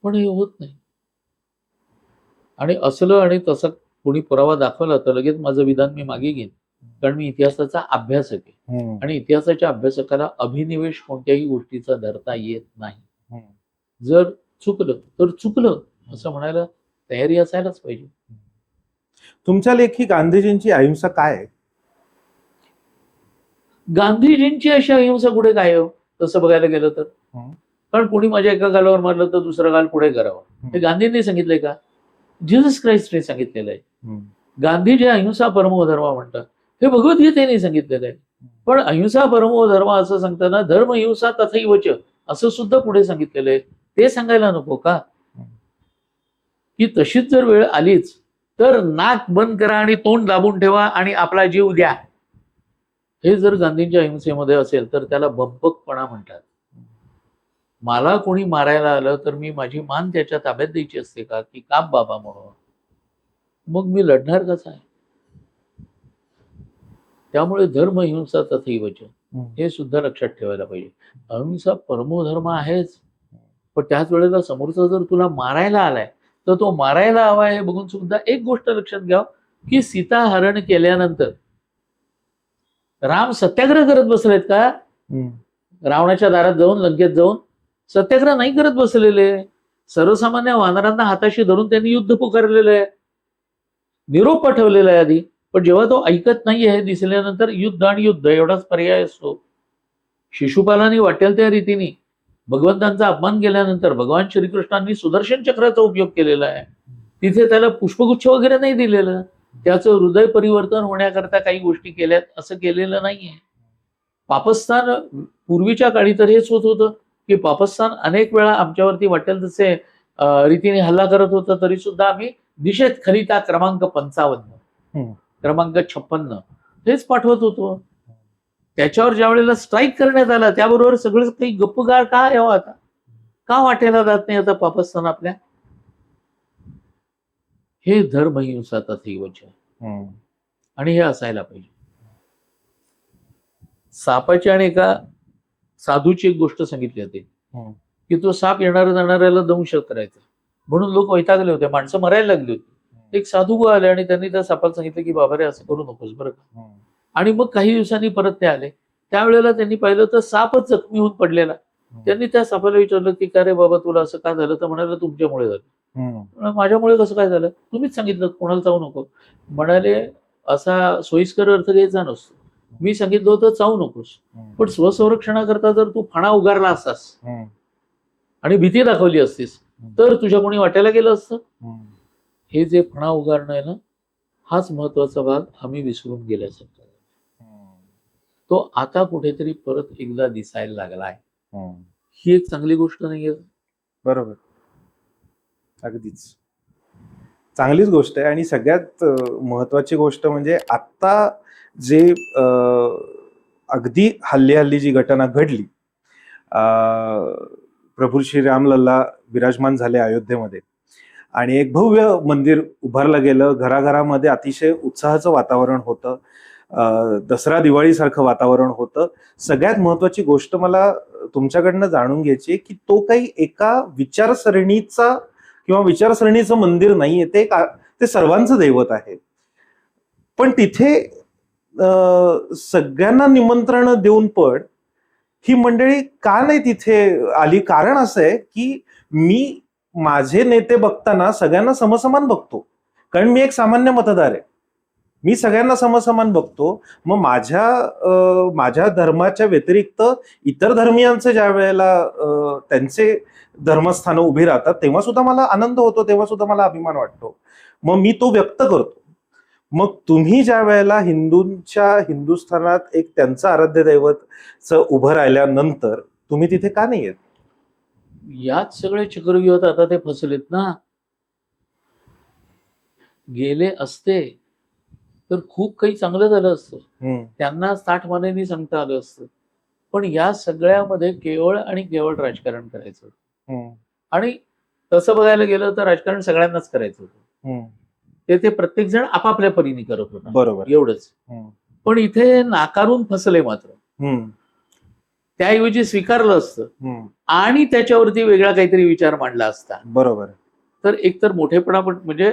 पण हे होत नाही. आणि असलं आणि तसं कोणी पुरावा दाखवला तर लगेच माझं विधान मी मागे घेईन, कारण मी इतिहासाचा अभ्यासक आहे आणि इतिहासाच्या अभ्यासकाला अभिनिवेश कोणत्याही गोष्टीचा धरता येत नाही. जर चुकलं तर चुकलं असं म्हणायला तयारी असायलाच पाहिजे. तुमच्या लेखी गांधीजींची अहिंसा काय आहे? गांधीजींची अशी अहिंसा कुठे काय हो तसं बघायला गेलं तर? कारण कोणी माझ्या एका गालावर मारलं तर दुसरा गाल पुढे करावा, हे गांधींनी सांगितलंय का? जीसस क्राइस्टने सांगितलेलं आहे. गांधीजी अहिंसा परमो धर्म म्हणतात, हे भगवद्गीतेने सांगितलेलं आहे. पण अहिंसा परमो धर्म असं सांगताना धर्म हिंसा तथैवच असं सुद्धा पुढे सांगितलेलं आहे. ते सांगायला नको का? की तशीच जर वेळ आलीच तर नाक बंद करा आणि तोंड दाबून ठेवा आणि आपला जीव द्या, हे जर गांधींच्या अहिंसेमध्ये असेल तर त्याला बंपकपणा म्हणतात. मला कोणी मारायला आलं तर मी माझी मान त्याच्या ताब्यात द्यायची असते का, की काप बाबा म्हणून? मग मी लढणार कसा आहे? त्यामुळे धर्म हिंसा तथैवच हे सुद्धा लक्षात ठेवायला पाहिजे. अहिंसा परमोधर्म आहेच, पण त्याच वेळेला समोरचा जर तुला मारायला आलाय तर तो मारायला हवा हे बघून सुद्धा एक गोष्ट लक्षात घ्या की सीता हरण केल्यानंतर राम सत्याग्रह करत बसलेत का? रावणाच्या दारात जाऊन, लंकेत जाऊन सत्याग्रह नाही करत बसलेले. सर्वसामान्य वानरांना हाताशी धरून त्यांनी युद्ध पुकारलेलं आहे, निरोप पाठवलेला आहे आधी. पण जेव्हा तो ऐकत नाहीये हे दिसल्यानंतर युद्ध आणि युद्ध एवढाच पर्याय असतो. शिशुपालांनी वाटेल त्या रीतीने भगवंतांचा अपमान केल्यानंतर भगवान श्रीकृष्णांनी सुदर्शन चक्राचा उपयोग केलेला आहे. तिथे त्याला पुष्पगुच्छ वगैरे नाही दिलेलं, त्याचं हृदय परिवर्तन होण्याकरता काही गोष्टी केल्यात असं केलेलं नाहीये. पापस्थान पूर्वीच्या काळी तर हेच होत होतं की पापस्थान अनेक वेळा आमच्यावरती वाटेल तसे रीतीने हल्ला करत होता, तरी सुद्धा आम्ही दिशेत खलिता क्रमांक 55 क्रमांक 56 हेच पाठवत होतो. त्याच्यावर ज्या वेळेला स्ट्राईक करण्यात आला त्याबरोबर सगळं काही गप्पगार का यावं आता? का वाटेला जात नाही आता पापस्थान आपल्या? हे धर्म हिंसा तथैवच आणि हे असायला पाहिजे. सापाची आणि एका साधूची एक गोष्ट सांगितली होती की तो साप येणाऱ्या जाणाऱ्याला दंश करायचा, म्हणून लोक वैतागले होते, माणसं मरायला लागली होती. एक साधू आले आणि त्यांनी त्या सापाला सांगितलं की बाबा रे असं करू नकोस बरं का. आणि मग काही दिवसांनी परत ते आले, त्यावेळेला त्यांनी पाहिलं तर सापच जखमी होऊन पडलेला. त्यांनी त्या सापाला विचारलं की का रे बाबा तुला असं का झालं? तर म्हणाले तुमच्यामुळे झालं. माझ्यामुळे कसं काय झालं? तुम्हीच सांगितलं कोणाला चावू नको. म्हणाले असा सोयीस्कर अर्थ घ्यायचा नसतो. मी सांगितलं होतं चावू नकोस, पण स्वसंरक्षणाकरता जर तू फणा उगारला असतास आणि भीती दाखवली असतीस तर तुझ्या कोणी वाटायला गेलं असतं. हे जे फणा उगारणं आहे ना, हाच महत्वाचा भाग आम्ही विसरून गेल्यासारखा. तो आता कुठेतरी परत एकदा दिसायला लागलाय. ही एक चांगली गोष्ट नाहीये. बरोबर, अगदीच चांगलीच गोष्ट आहे. आणि सगळ्यात महत्वाची गोष्ट म्हणजे आता जे अगदी हल्ली जी घटना घडली, प्रभू श्री रामलल्ला विराजमान झाले अयोध्येमध्ये आणि एक भव्य मंदिर उभारलं गेलं. घराघरामध्ये अतिशय उत्साहाचं वातावरण होतं. दसरा दिवाळी सारखं वातावरण होतं. सगळ्यात महत्वाची गोष्ट मला तुमच्याकडनं जाणून घ्यायची की तो काही एका विचारसरणीचा किंवा विचारसरणीचं मंदिर नाहीये, ते सर्वांचं दैवत आहे. पण तिथे सगळ्यांना निमंत्रण देऊन पण ही मंडळी का नाही तिथे आली? कारण असं आहे की मी माझे नेते बघताना सगळ्यांना समसमान बघतो, कारण मी एक सामान्य मतदार आहे. मी सगळ्यांना समसमान बघतो. मग माझ्या धर्माच्या व्यतिरिक्त इतर धर्मियांचे ज्या वेळेला त्यांचे धर्मस्थानं उभी राहतात तेव्हा सुद्धा मला आनंद होतो, तेव्हा सुद्धा मला अभिमान वाटतो. मग मी तो व्यक्त करतो. मग तुम्ही ज्या वेळेला हिंदुस्थानात एक त्यांचं आराध्य दैवत उभं राहिल्यानंतर तुम्ही तिथे का नाही येत? याच सगळे चक्रव्यूहात आता ते फसलेत ना. गेले असते तर खूप काही चांगलं झालं असतं, त्यांना ताठ मानेनी सांगता आलं असतं. पण या सगळ्यामध्ये केवळ आणि केवळ राजकारण करायचं. आणि तसं बघायला गेलं तर राजकारण सगळ्यांनाच करायचं होतं. ते प्रत्येक जण आपापल्या परीने करत होता, बरोबर, एवढंच. पण इथे नाकारून फसले मात्र. त्याऐवजी स्वीकारलं असतं आणि त्याच्यावरती वेगळा काहीतरी विचार मांडला असता, बरोबर, तर एकतर मोठेपणा पण म्हणजे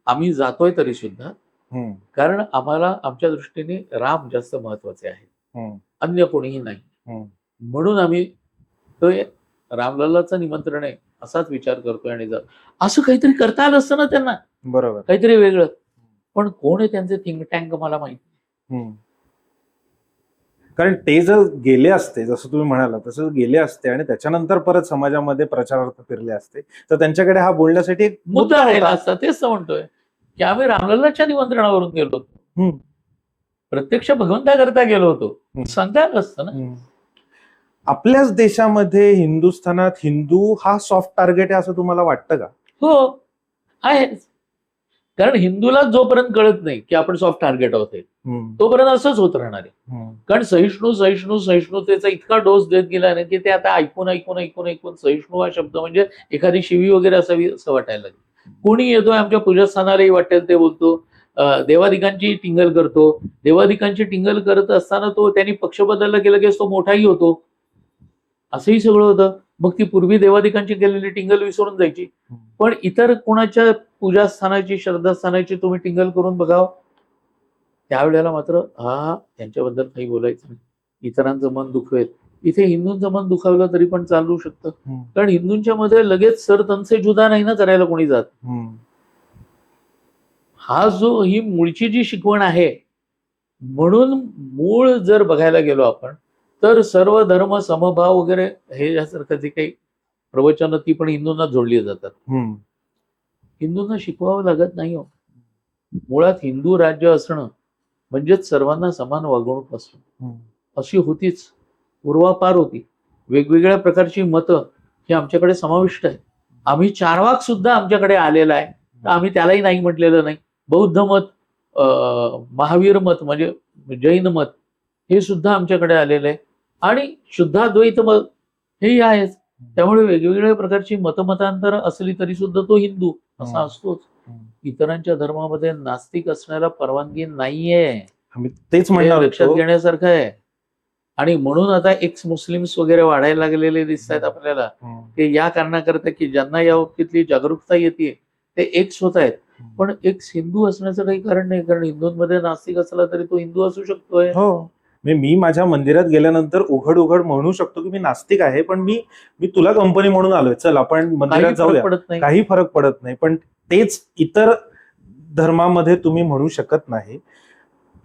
आम्ही जातोय तरी सुद्धा, कारण आम्हाला आमच्या दृष्टीने राम जास्त महत्वाचे आहे, अन्य कोणीही नाही. म्हणून आम्ही तो रामलल्लाचं निमंत्रण आहे असाच विचार करतोय आणि असं काहीतरी करता आलं असतं ना त्यांना, बरोबर, काहीतरी वेगळं. पण कोण आहे त्यांचे थिंक टँक मला माहिती. कारण ते जर गेले असते, जसं तुम्ही म्हणाला तसं गेले असते आणि त्याच्यानंतर परत समाजामध्ये प्रचारार्थ फिरले असते, तर त्यांच्याकडे हा बोलण्यासाठी एक मुद्दा राहिला असता. तेच तर म्हणतोय की आम्ही रामलल्लाच्या निमंत्रणावरून गेलो होतो, प्रत्यक्ष भगवंताकरता गेलो होतो, सांगता आलं असतं ना. आपल्याच देशामध्ये हिंदुस्थानात हिंदू हा सॉफ्ट टार्गेट आहे असं तुम्हाला वाटतं का? हो आहे. कारण हिंदूला जोपर्यंत कळत नाही की आपण सॉफ्ट टार्गेट आहोत तोपर्यंत असंच होत राहणार आहे. कारण सहिष्णुतेचा इतका डोस देत गेला नाही की ते आता ऐकून सहिष्णू हा शब्द म्हणजे एखादी शिवी वगैरे असावी असं वाटायला लागेल. कोणी येतोय आमच्या पूजास्थानालाही वाटेल ते बोलतो, देवादिकांची टिंगल करतो. देवादिकांची टिंगल करत असताना तो त्यांनी पक्ष बदलला की लगेच तो मोठाही होतो, असंही सगळं होतं. मग ती पूर्वी देवादिकांची केलेली टिंगल विसरून जायची. पण इतर कोणाच्या पूजास्थानाची श्रद्धास्थानाची तुम्ही टिंगल करून बघाव, त्यावेळेला मात्र त्यांच्याबद्दल काही बोलायचं नाही, इतरांचं मन दुखवेल. इथे हिंदूंचं मन दुखावलं तरी पण चालू शकतं, कारण हिंदूंच्या मध्ये लगेच सरतनसे जुदा नाही ना करायला कोणी जात. ही मूळची जी शिकवण आहे, म्हणून मूळ जर बघायला गेलो आपण तर सर्व धर्म समभाव वगैरे हे यासारखं जे काही प्रवचनं ती पण हिंदूंना जोडली जातात. हिंदूंना शिकवावं लागत नाही हो. मुळात हिंदू राज्य असणं म्हणजेच सर्वांना समान वागणूक असणं, अशी होतीच, पूर्वापार होती. वेगवेगळ्या प्रकारची मतं ही आमच्याकडे समाविष्ट आहे. आम्ही चारवाक सुद्धा आमच्याकडे आलेला आहे, तर आम्ही त्यालाही नाही म्हटलेलं नाही. बौद्ध मत, महावीर मत म्हणजे जैन मत हे सुद्धा आमच्याकडे आलेलं आहे आणि शुद्धाद्वैत मत हेही आहेच. त्यामुळे वेगवेगळ्या प्रकारची मतमतांतर असली तरी सुद्धा तो हिंदू असा असतोच. इतरांच्या धर्मामध्ये नास्तिक असण्याला परवानगी नाहीये, तेच म्हणणार लक्षात घेण्यासारखं आहे. आणि म्हणून आता एक्स मुस्लिम्स वगैरे वाढायला लागलेले दिसत आहेत आपल्याला, ते या कारणाकरता की ज्यांना या बाबतीतली जागरूकता येते ते एक्स होत आहेत. पण एक्स हिंदू असण्याचं काही कारण नाही, कारण हिंदूंमध्ये नास्तिक असला तरी तो हिंदू असू शकतोय. हो, मी माझ्या मंदिरात गेल्यानंतर उघड म्हणू शकतो की मी नास्तिक आहे, पण मी तुला कंपनी म्हणून आलोय, चल आपण मंदिरात जाऊया, काही फरक पडत नाही. पण तेच इतर धर्मामध्ये तुम्ही म्हणू शकत नाही.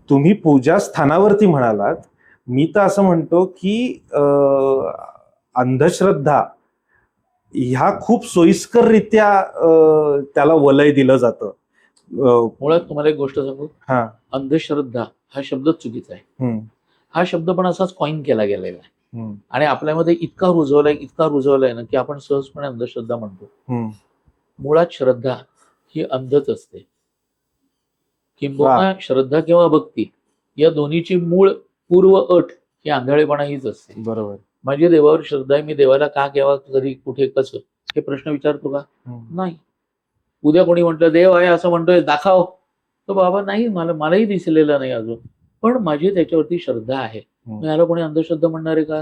तुम्ही पूजा स्थानावरती म्हणालात, मी तर असं म्हणतो की अंधश्रद्धा ह्या खूप सोयीस्कररित्या त्याला वलय दिलं जातं. मुळात तुम्हाला एक गोष्ट सांगू, अंधश्रद्धा हा शब्दच चुकीचा आहे. हा शब्द पण असाच कॉइन केला गेलेला आहे. आणि आपल्यामध्ये इतका रुजवलाय ना की आपण सहजपणे अंधश्रद्धा म्हणतो. मुळात श्रद्धा ही अंधच असते. किंबहुना श्रद्धा किंवा भक्ती या दोन्हीची मूळ पूर्व अट ही आंधळेपणा हीच असते. बरोबर. माझी देवावर श्रद्धा आहे, मी देवाला का केव्हा कधी कुठे कसं हे प्रश्न विचारतो का? नाही. उद्या कोणी म्हटलं देव आहे असं म्हणतोय दाखव, तर बाबा नाही, मलाही दिसलेलं नाही अजून, पण माझी त्याच्यावरती श्रद्धा आहे. याला कोणी अंधश्रद्धा म्हणणार आहे का?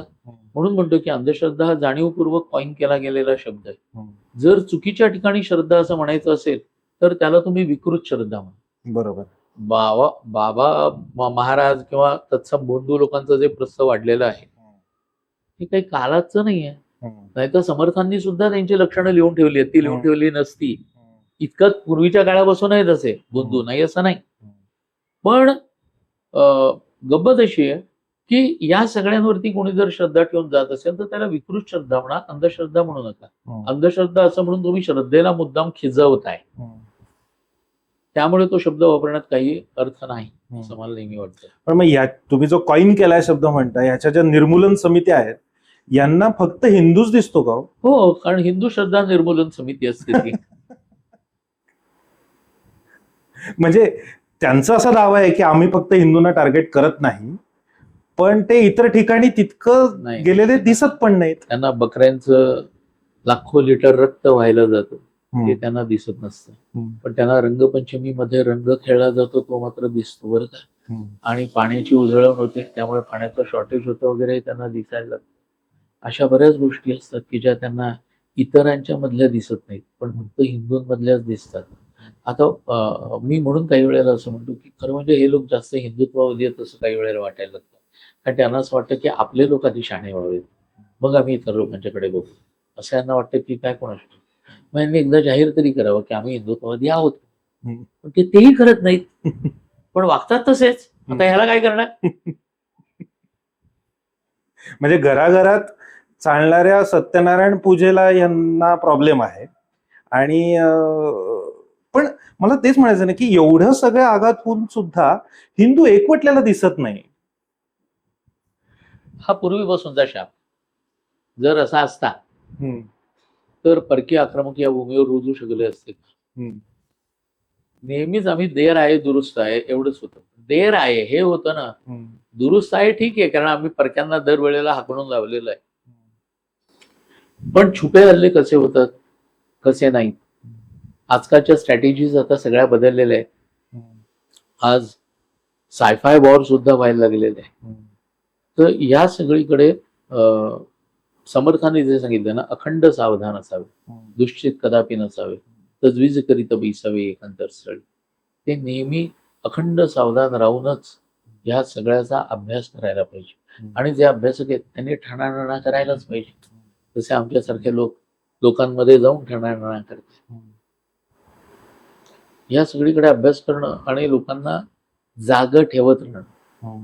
म्हणून म्हणतो की अंधश्रद्धा हा जाणीवपूर्वक कॉइन केला गेलेला शब्द आहे. जर चुकीच्या ठिकाणी श्रद्धा असं म्हणायचं असेल तर त्याला तुम्ही विकृत श्रद्धा म्हणा. बरोबर. बाबा महाराज किंवा तत्सम बोंधू लोकांचं जे प्रस्ताव वाढलेलं आहे हे काही कालाचं नाहीये. नाहीतर समर्थांनी सुद्धा त्यांची लक्षणं लिहून ठेवली आहेत. ती लिहून ठेवली नसती. इतकं पूर्वीच्या काळापासून आहेत असे बोंधू, नाही असं नाही. पण गंमत अशी आहे की या सगळ्यांवरती कोणी जर श्रद्धा ठेवून जात असेल तर त्याला विकृत श्रद्धा म्हणा, अंधश्रद्धा म्हणू नका. अंधश्रद्धा असं म्हणून तुम्ही श्रद्धेला मुद्दाम खिजवताय, त्यामुळे तो शब्द वापरण्यात काही अर्थ नाही असं मला नेहमी वाटतं. पण मग तुम्ही जो कॉइन केलाय शब्द म्हणताय, याच्या ज्या निर्मूलन समित्या आहेत यांना फक्त हिंदूच दिसतो का? हो, कारण हिंदू श्रद्धा निर्मूलन समिती असते ती. म्हणजे त्यांचा असा दावा आहे की आम्ही फक्त हिंदूंना टार्गेट करत नाही, पण ते इतर ठिकाणी तितकं गेलेले दिसत पण नाहीत. त्यांना बकऱ्यांचं लाखो लिटर रक्त व्हायला जातं ते त्यांना दिसत नसतं, पण त्यांना रंगपंचमीमध्ये रंग खेळला जातो तो मात्र दिसतो बरं का. आणि पाण्याची उधळण होते त्यामुळे पाण्याचं शॉर्टेज होतं वगैरे त्यांना दिसायला लागतं. अशा बऱ्याच गोष्टी असतात की ज्या त्यांना इतरांच्या मधल्या दिसत नाहीत पण फक्त हिंदूंमधल्याच दिसतात. आता मी म्हणून काही वेळेला असं म्हणतो की खरं म्हणजे हे लोक जास्त हिंदुत्ववादी आहेत असं काही वेळेला वाटायला लागतं. कारण त्यांना असं वाटतं की आपले लोक आधी शहाणे व्हावेत मग आम्ही इतर लोकांच्याकडे बघू, असं यांना वाटतं की काय कोणाशी. मग यांनी एकदा जाहीर तरी करावं की आम्ही हिंदुत्ववादी आहोत, पण तेही करत नाहीत पण वागतात तसेच. आता ह्याला काय करणार? म्हणजे घराघरात चालणाऱ्या सत्यनारायण पूजेला यांना प्रॉब्लेम आहे. आणि पण मला तेच म्हणायचं ना की एवढं सगळं आघात होऊन सुद्धा हिंदू एकवटलेला दिसत नाही. हा पूर्वीपासूनचा शाप. जर असा असता तर परकीय आक्रमक या भूमीवर रुजू शकले असते. नेहमीच आम्ही देर आहे दुरुस्त आहे एवढंच होतं. देर आहे हे होतं ना, दुरुस्त आहे ठीक आहे कारण आम्ही परक्यांना दरवेळेला हाकलून लावलेलं आहे. पण छुपे हल्ले कसे होतात कसे नाहीत, आजकालच्या स्ट्रॅटेजीज आता सगळ्या बदललेल्या आहेत. आज सायफाय वॉर सुद्धा व्हायला लागलेले आहे. तर या सगळीकडे समर्थांनी जे सांगितलं ना, अखंड सावधान असावे, दुश्चित कदापि नसावे, तजवीज करीत बैसावे एकांतर स्थळी. ते नेहमी अखंड सावधान राहूनच या सगळ्याचा अभ्यास करायला पाहिजे. आणि जे अभ्यासक आहेत त्यांनी ठाणाठाणा करायलाच पाहिजे. जसे आमच्यासारखे लोकांमध्ये जाऊन ठाणाठाणा करतात. या सगळीकडे अभ्यास करणं आणि लोकांना जाग ठेवत राहणं.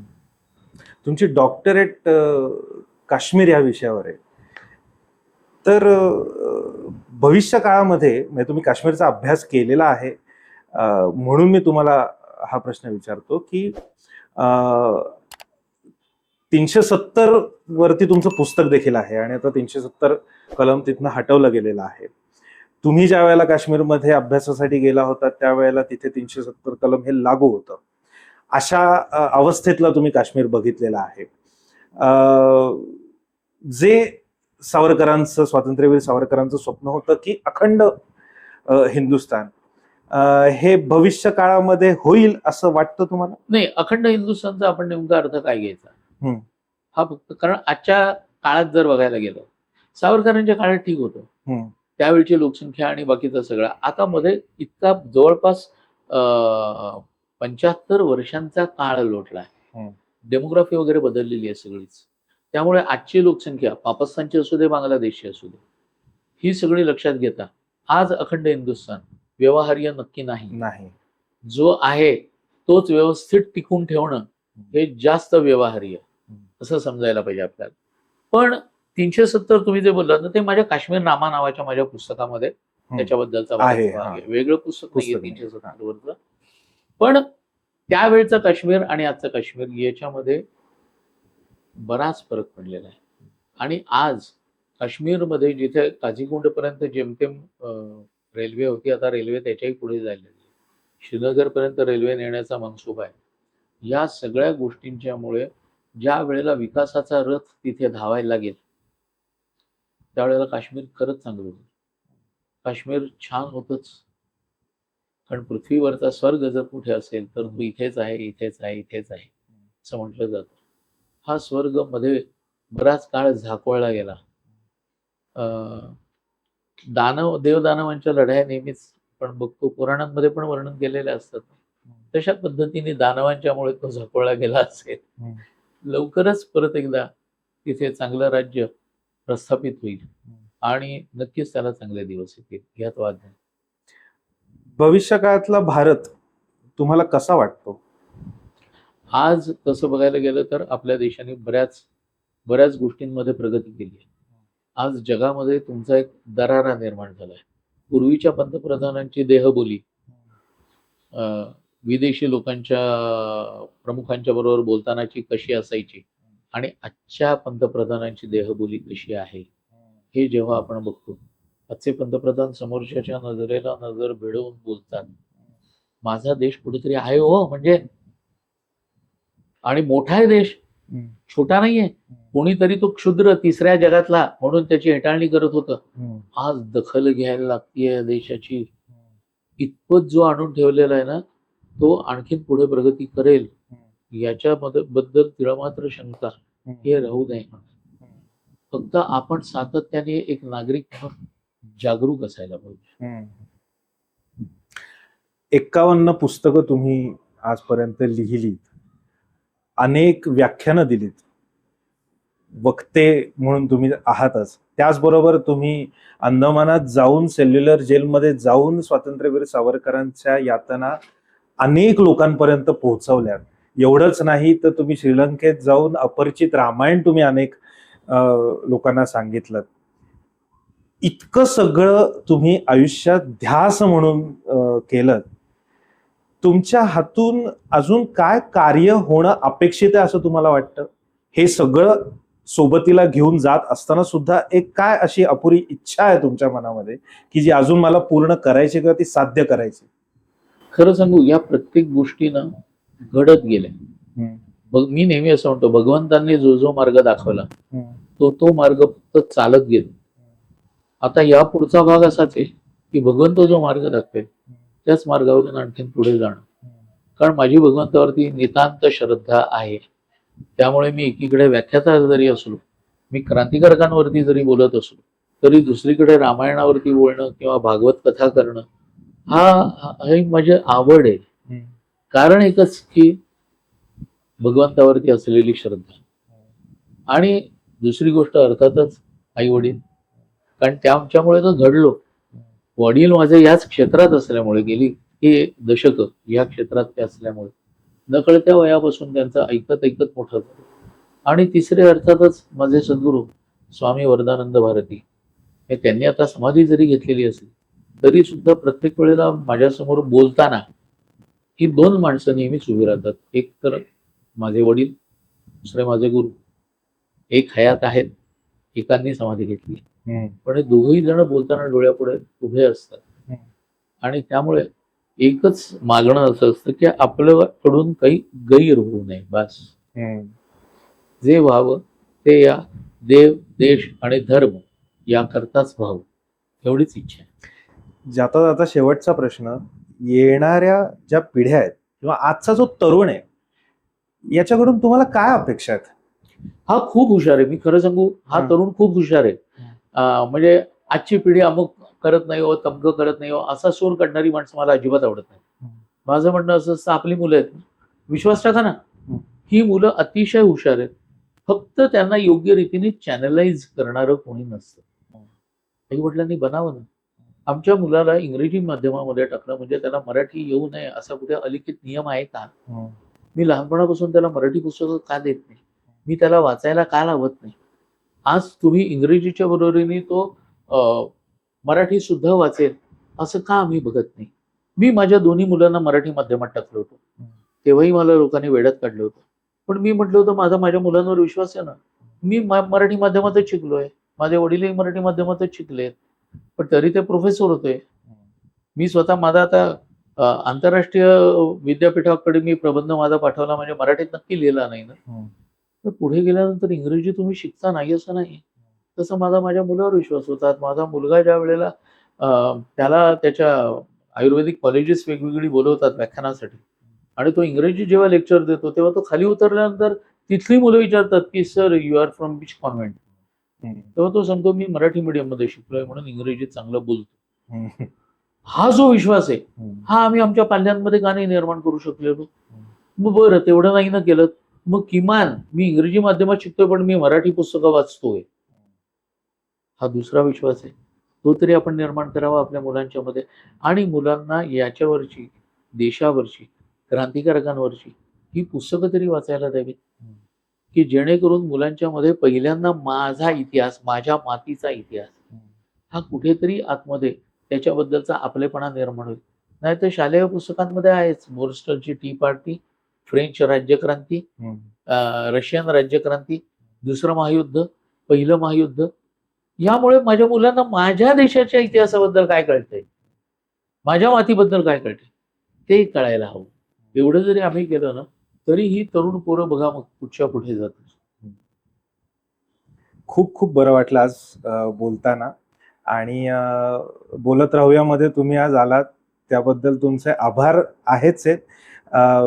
तुमची डॉक्टरेट काश्मीर या विषयावर आहे, तर भविष्य काळामध्ये म्हणजे तुम्ही काश्मीरचा अभ्यास केलेला आहे म्हणून मी तुम्हाला हा प्रश्न विचारतो की 370 वरती तुमचं पुस्तक देखील आहे आणि आता 370 कलम तिथनं हटवलं गेलेलं आहे. तुम्ही ज्या वेळेला काश्मीरमध्ये अभ्यासासाठी गेला होता त्यावेळेला तिथे 370 कलम हे लागू होतं. अशा अवस्थेतला तुम्ही काश्मीर बघितलेला आहे. जे सावरकरांचं स्वातंत्र्यवीर सावरकरांचं स्वप्न होतं की अखंड हिंदुस्थान, हे भविष्य काळामध्ये होईल असं वाटतं तुम्हाला? नाही, अखंड हिंदुस्थानचा आपण नेमका अर्थ काय घ्यायचा हा फक्त, कारण आजच्या काळात जर बघायला गेलं सावरकरांच्या काळात ठीक होतं, त्यावेळची लोकसंख्या आणि बाकीचा सगळा. आता मध्ये इतका जवळपास 75 वर्षांचा काळ लोटला आहे. डेमोग्राफी वगैरे बदललेली आहे सगळीच. त्यामुळे आजची लोकसंख्या पाकिस्तानची असू दे बांगलादेशची असू दे ही सगळी लक्षात घेता आज अखंड हिंदुस्थान व्यवहार्य नक्की नाही. जो आहे तोच व्यवस्थित टिकून ठेवणं हे जास्त व्यवहार्य असं समजायला पाहिजे आपल्याला. पण 370 तुम्ही जे बोललात ना ते माझ्या काश्मीर नामा नावाच्या माझ्या पुस्तकामध्ये त्याच्याबद्दलचा भाग आहे. वेगळं पुस्तक नाहीये 370 वरचं. पण त्यावेळचा काश्मीर आणि आजचा काश्मीर याच्यामध्ये बराच फरक पडलेला आहे. आणि आज काश्मीरमध्ये जिथे काझीगुंडपर्यंत जेमतेम रेल्वे होती, आता रेल्वे त्याच्याही पुढे जायला लागली. श्रीनगरपर्यंत रेल्वे नेण्याचा मनसुबा आहे. या सगळ्या गोष्टींच्यामुळे ज्या वेळेला विकासाचा रथ तिथे धावायला लागेल त्यावेळेला काश्मीर खरंच चांगलं होतं. काश्मीर छान होतच. कारण पृथ्वीवरचा स्वर्ग जर कुठे असेल तर तो इथेच आहे, इथेच आहे, इथेच आहे असं म्हटलं जातं. हा स्वर्ग मध्ये बराच काळ झाकोळला गेला. देवदानवांच्या लढाया नेहमीच आपण बघतो, पुराणांमध्ये पण वर्णन केलेले असतात. तशा पद्धतीने दानवांच्यामुळे तो झाकोळला गेला असेल. लवकरच परत एकदा तिथे चांगलं राज्य प्रस्थापित होईल आणि नक्कीच त्याला चांगले दिवस येतील, यात वाद नाही. भविष्यकाळातला भारत तुम्हाला कसा वाटतो? आज तसं बघायला गेलं तर आपल्या देशाने बऱ्याच गोष्टींमध्ये प्रगती केली आहे. आज जगामध्ये तुमचा एक दरारा निर्माण झाला आहे. पूर्वीच्या पंतप्रधानांची देहबोली विदेशी लोकांच्या प्रमुखांच्या बरोबर बोलतानाची कशी असायची आणि आजच्या पंतप्रधानांची देहबोली कशी आहे हे जेव्हा आपण बघतो, आजचे पंतप्रधान समोरच्याच्या नजरेला नजर भिडवून बोलतात, माझा देश कुठेतरी आहे हो, म्हणजे आणि मोठा आहे देश, छोटा नाहीये. कोणीतरी तो क्षुद्र तिसऱ्या जगातला म्हणून त्याची हेटाळणी करत होतं. आज दखल घ्यायला लागतीये देशाची. इतपत जो आणून ठेवलेला आहे ना, तो आणखीन पुढे प्रगती करेल याच्यामध्ये बद्दल तिळमात्र शंका हे राहू नये. फक्त आपण सातत्याने एक नागरिक म्हणून जागरूक असायला पाहिजे. 51 पुस्तकं तुम्ही आजपर्यंत लिहिलीत, अनेक व्याख्यानं दिलीत, वक्ते म्हणून तुम्ही आहातच. त्याचबरोबर तुम्ही अंदमानात जाऊन, सेल्युलर जेलमध्ये जाऊन स्वातंत्र्यवीर सावरकरांच्या यातना अनेक लोकांपर्यंत पोहोचवल्यात. एवढंच नाही तर तुम्ही श्रीलंकेत जाऊन अपरिचित रामायण तुम्ही अनेक लोकांना सांगितलं. इतकं सगळं तुम्ही आयुष्यात ध्यास म्हणून केलं. तुमच्या हातून अजून काय कार्य होणं अपेक्षित आहे असं तुम्हाला वाटतं? हे सगळं सोबतीला घेऊन जात असताना सुद्धा एक काय अशी अपुरी इच्छा आहे तुमच्या मनामध्ये की जी अजून मला पूर्ण करायची किंवा ती साध्य करायची? खरं सांगू, या प्रत्येक गोष्टीनं घडत गेल्या. मी नेहमी असं म्हणतो, भगवंतांनी जो जो मार्ग दाखवला तो मार्ग फक्त चालत गेलो. आता या पुढचा भाग असाच आहे की भगवंत जो मार्ग दाखवेल त्याच मार्गावरून आणखीन पुढे जाणं. कारण माझी भगवंतावरती नितांत श्रद्धा आहे. त्यामुळे मी एकीकडे व्याख्याता जरी असलो, मी क्रांतिकारकांवरती जरी बोलत असलो, तरी दुसरीकडे रामायणावरती बोलणं किंवा भागवत कथा करणं ही माझी आवड आहे. कारण एकच की भगवंतावरती असलेली श्रद्धा, आणि दुसरी गोष्ट अर्थातच आई वडील. कारण त्याच्यामुळे तर घडलो. वडील माझे याच क्षेत्रात असल्यामुळे, गेली हे दशक या क्षेत्रात ते असल्यामुळे नकळत्या वयापासून त्यांचं ऐकत ऐकत मोठं झालं. आणि तिसरे अर्थातच माझे सद्गुरू स्वामी वरदानंद भारती. हे त्यांनी आता समाधी जरी घेतलेली असेल तरी सुद्धा प्रत्येक वेळेला माझ्यासमोर बोलताना ही दोन माणसं नेहमीच उभी राहतात. एक तर माझे वडील, दुसरे माझे गुरु. एक हयात आहेत, एकांनी समाधी घेतली, पण हे दोघही जण बोलताना डोळ्यापुढे उभे असतात. आणि त्यामुळे एकच मागणं असं असतं की आपल्याकडून काही गैर होऊ नये. बस जे व्हावं ते या देव, देश आणि धर्म याकरताच व्हावं, एवढीच इच्छा आहे. जाता जाता शेवटचा प्रश्न, येणाऱ्या ज्या पिढ्या आहेत किंवा आजचा जो तरुण आहे याच्याकडून तुम्हाला काय अपेक्षा आहेत? हा खूप हुशार आहे. मी खरं सांगू, हा तरुण खूप हुशार आहे. म्हणजे आजची पिढी अमुक करत नाही हो, तमकं करत नाही हो, असा सूर काढणारी माणसं मला अजिबात आवडत नाही. माझं म्हणणं असं असतं, आपली मुलं आहेत, विश्वास टाका ना, ही मुलं अतिशय हुशार आहेत. फक्त त्यांना योग्य रीतीने चॅनलाइज करणारं कोणी नसतं. आई वडिलांनी बनावं ना. आमच्या मुलाला इंग्रजी माध्यमामध्ये टाकलं म्हणजे त्याला मराठी येऊ नये असा कुठे अलिखित नियम आहे का? मी लहानपणापासून त्याला मराठी पुस्तकं का देत नाही? मी त्याला वाचायला का लावत नाही? आज तुम्ही इंग्रजीच्या बरोबरीने तो मराठी सुद्धा वाचेल असं का आम्ही बघत नाही? मी माझ्या दोन्ही मुलांना मराठी माध्यमात टाकलं होतं. तेव्हाही मला लोकांनी वेड्यात काढलं होतं. पण मी म्हटलं होतं, माझा माझ्या मुलांवर विश्वास आहे ना, मी मराठी माध्यमातच शिकलोय, माझे वडीलही मराठी माध्यमातच शिकलेत, पण तरी ते प्रोफेसर होते. मी स्वतः माझा आता आंतरराष्ट्रीय विद्यापीठाकडे मी प्रबंध माझा पाठवला म्हणजे मराठीत नक्की लिहिला नाही ना. तर पुढे गेल्यानंतर इंग्रजी तुम्ही शिकता नाही असं नाही. तसं माझ्या मुलावर विश्वास होता. माझा मुलगा ज्या वेळेला त्याला त्याच्या आयुर्वेदिक कॉलेजेस वेगवेगळी बोलवतात व्याख्यानासाठी आणि तो इंग्रजी जेव्हा लेक्चर देतो तेव्हा तो खाली उतरल्यानंतर तिथली मुलं विचारतात की sir you are from which convent. तेव्हा तो सांगतो मी मराठी मीडियम मध्ये शिकलोय म्हणून इंग्रजीत चांगलं बोलतो. हा जो विश्वास आहे हा आम्ही आमच्या पाल्यांमध्ये का नाही निर्माण करू शकलेलो. मग बरं तेवढं नाही ना केलं मग किमान मी इंग्रजी माध्यमात शिकतोय पण मी मराठी पुस्तकं वाचतोय. हा दुसरा विश्वास आहे तो तरी आपण निर्माण करावा आपल्या मुलांच्या मध्ये आणि मुलांना याच्यावरची देशावरची क्रांतिकारकांवरची ही पुस्तकं तरी वाचायला द्यावीत की जेणेकरून मुलांच्या मध्ये पहिल्यांदा माझा इतिहास माझ्या मातीचा इतिहास हा कुठेतरी आतमध्ये त्याच्याबद्दलचा आपलेपणा निर्माण होईल. नाहीतर शालेय पुस्तकांमध्ये आहेच मोर्स्टलची टी पार्टी, फ्रेंच राज्यक्रांती, रशियन राज्यक्रांती, दुसरं महायुद्ध, पहिलं महायुद्ध. यामुळे माझ्या मुलांना माझ्या देशाच्या इतिहासाबद्दल काय कळतंय, माझ्या मातीबद्दल काय कळतंय ते कळायला हवं. एवढं जरी आम्ही केलं ना तरी ही तरुण पोरं बघा मग कुठच्या कुठे जातात. खूप खूप बरं वाटलं आज बोलताना आणि बोलत राहूयामध्ये तुम्ही आज आलात त्याबद्दल तुमचे आभार आहेच आहेत.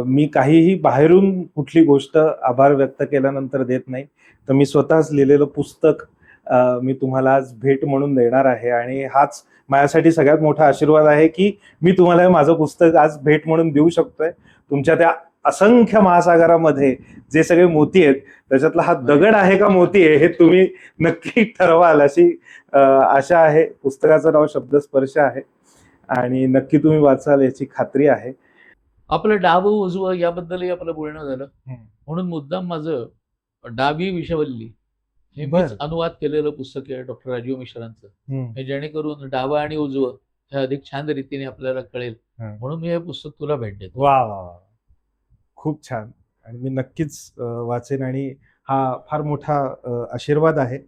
मी काहीही बाहेरून कुठली गोष्ट आभार व्यक्त केल्यानंतर देत नाही. तर मी स्वतःच लिहिलेलं पुस्तक मी तुम्हाला आज भेट म्हणून देणार आहे आणि हाच माझ्यासाठी सगळ्यात मोठा आशीर्वाद आहे की मी तुम्हाला माझं पुस्तक आज भेट म्हणून देऊ शकतोय. तुमच्या त्या असंख्य महासागरामध्ये जे सगळे मोती आहेत त्याच्यातला हा दगड आहे का मोती आहे हे तुम्ही नक्की ठरवाल अशी आशा आहे. पुस्तकाचं नाव शब्दस्पर्श आहे आणि नक्की तुम्ही वाचाल याची खात्री आहे. आपलं डावं उजवं याबद्दलही आपलं बोलणं झालं म्हणून मुद्दाम माझं डावी विषवल्ली हे मीच अनुवाद केलेलं पुस्तक आहे डॉक्टर राजीव मिश्रांचं. जेणेकरून डावं आणि उजवं हे अधिक छान रीतीने आपल्याला कळेल म्हणून मी हे पुस्तक तुला भेट देतो. वा वा वा, खूप छान. आणि मी नक्कीच वाचेन आणि हा फार मोठा आशीर्वाद आहे.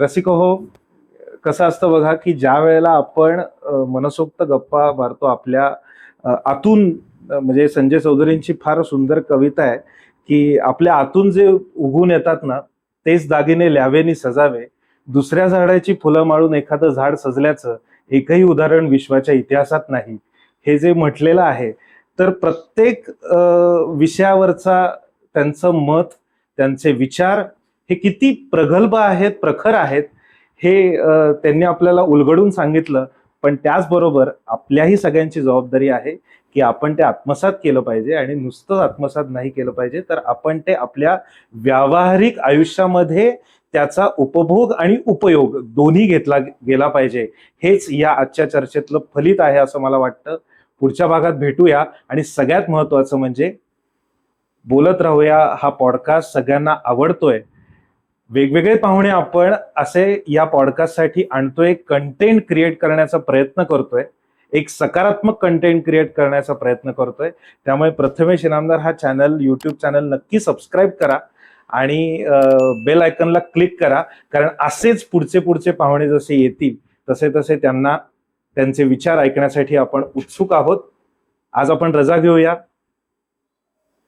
रसिको हो, कसं असतं बघा की ज्या वेळेला आपण मनसोक्त गप्पा मारतो आपल्या आतून, म्हणजे संजय चौधरींची फार सुंदर कविता आहे की आपल्या आतून जे उगून येतात ना तेच दागिने ल्यावेनी सजावे, दुसऱ्या झाडाची फुलं माळून एखादं झाड सजल्याचं एकही उदाहरण विश्वाच्या इतिहासात नाही. हे जे म्हटलेलं आहे तर प्रत्येक विषयावरचा त्यांचं मत, त्यांचे विचार हे किती प्रगल्भ आहेत, प्रखर आहेत हे त्यांनी आपल्याला उलगडून सांगितलं. पण त्याचबरोबर आपल्याही सगळ्यांची जबाबदारी आहे की आपण ते आत्मसात केलं पाहिजे आणि नुसतं आत्मसात नाही केलं पाहिजे तर आपण ते आपल्या व्यावहारिक आयुष्यामध्ये त्याचा उपभोग आणि उपयोग दोन्ही घेतला गेला पाहिजे. हेच या आजच्या चर्चेतलं फलित आहे असं मला वाटतं. पुढच्या भागात भेटूया आणि सगळ्यात महत्वाचं म्हणजे बोलत राहूया हा पॉडकास्ट सगळ्यांना आवडतोय. वेगवेगळे पाहुणे आपण असे या पॉडकास्टसाठी आणतोय, कंटेंट क्रिएट करण्याचा प्रयत्न करतोय, एक सकारात्मक कंटेंट क्रिएट करण्याचा प्रयत्न करतोय. त्यामुळे प्रथमेश इनामदार हा चॅनल, यूट्यूब चॅनल नक्की सबस्क्राईब करा आणि बेल आयकनला क्लिक करा, कारण असेच पुढचे पाहुणे जसे येतील तसे तसे त्यांना त्यांचे विचार ऐकण्यासाठी आपण उत्सुक आहोत. आज आपण रजा घेऊया.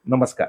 नमस्कार.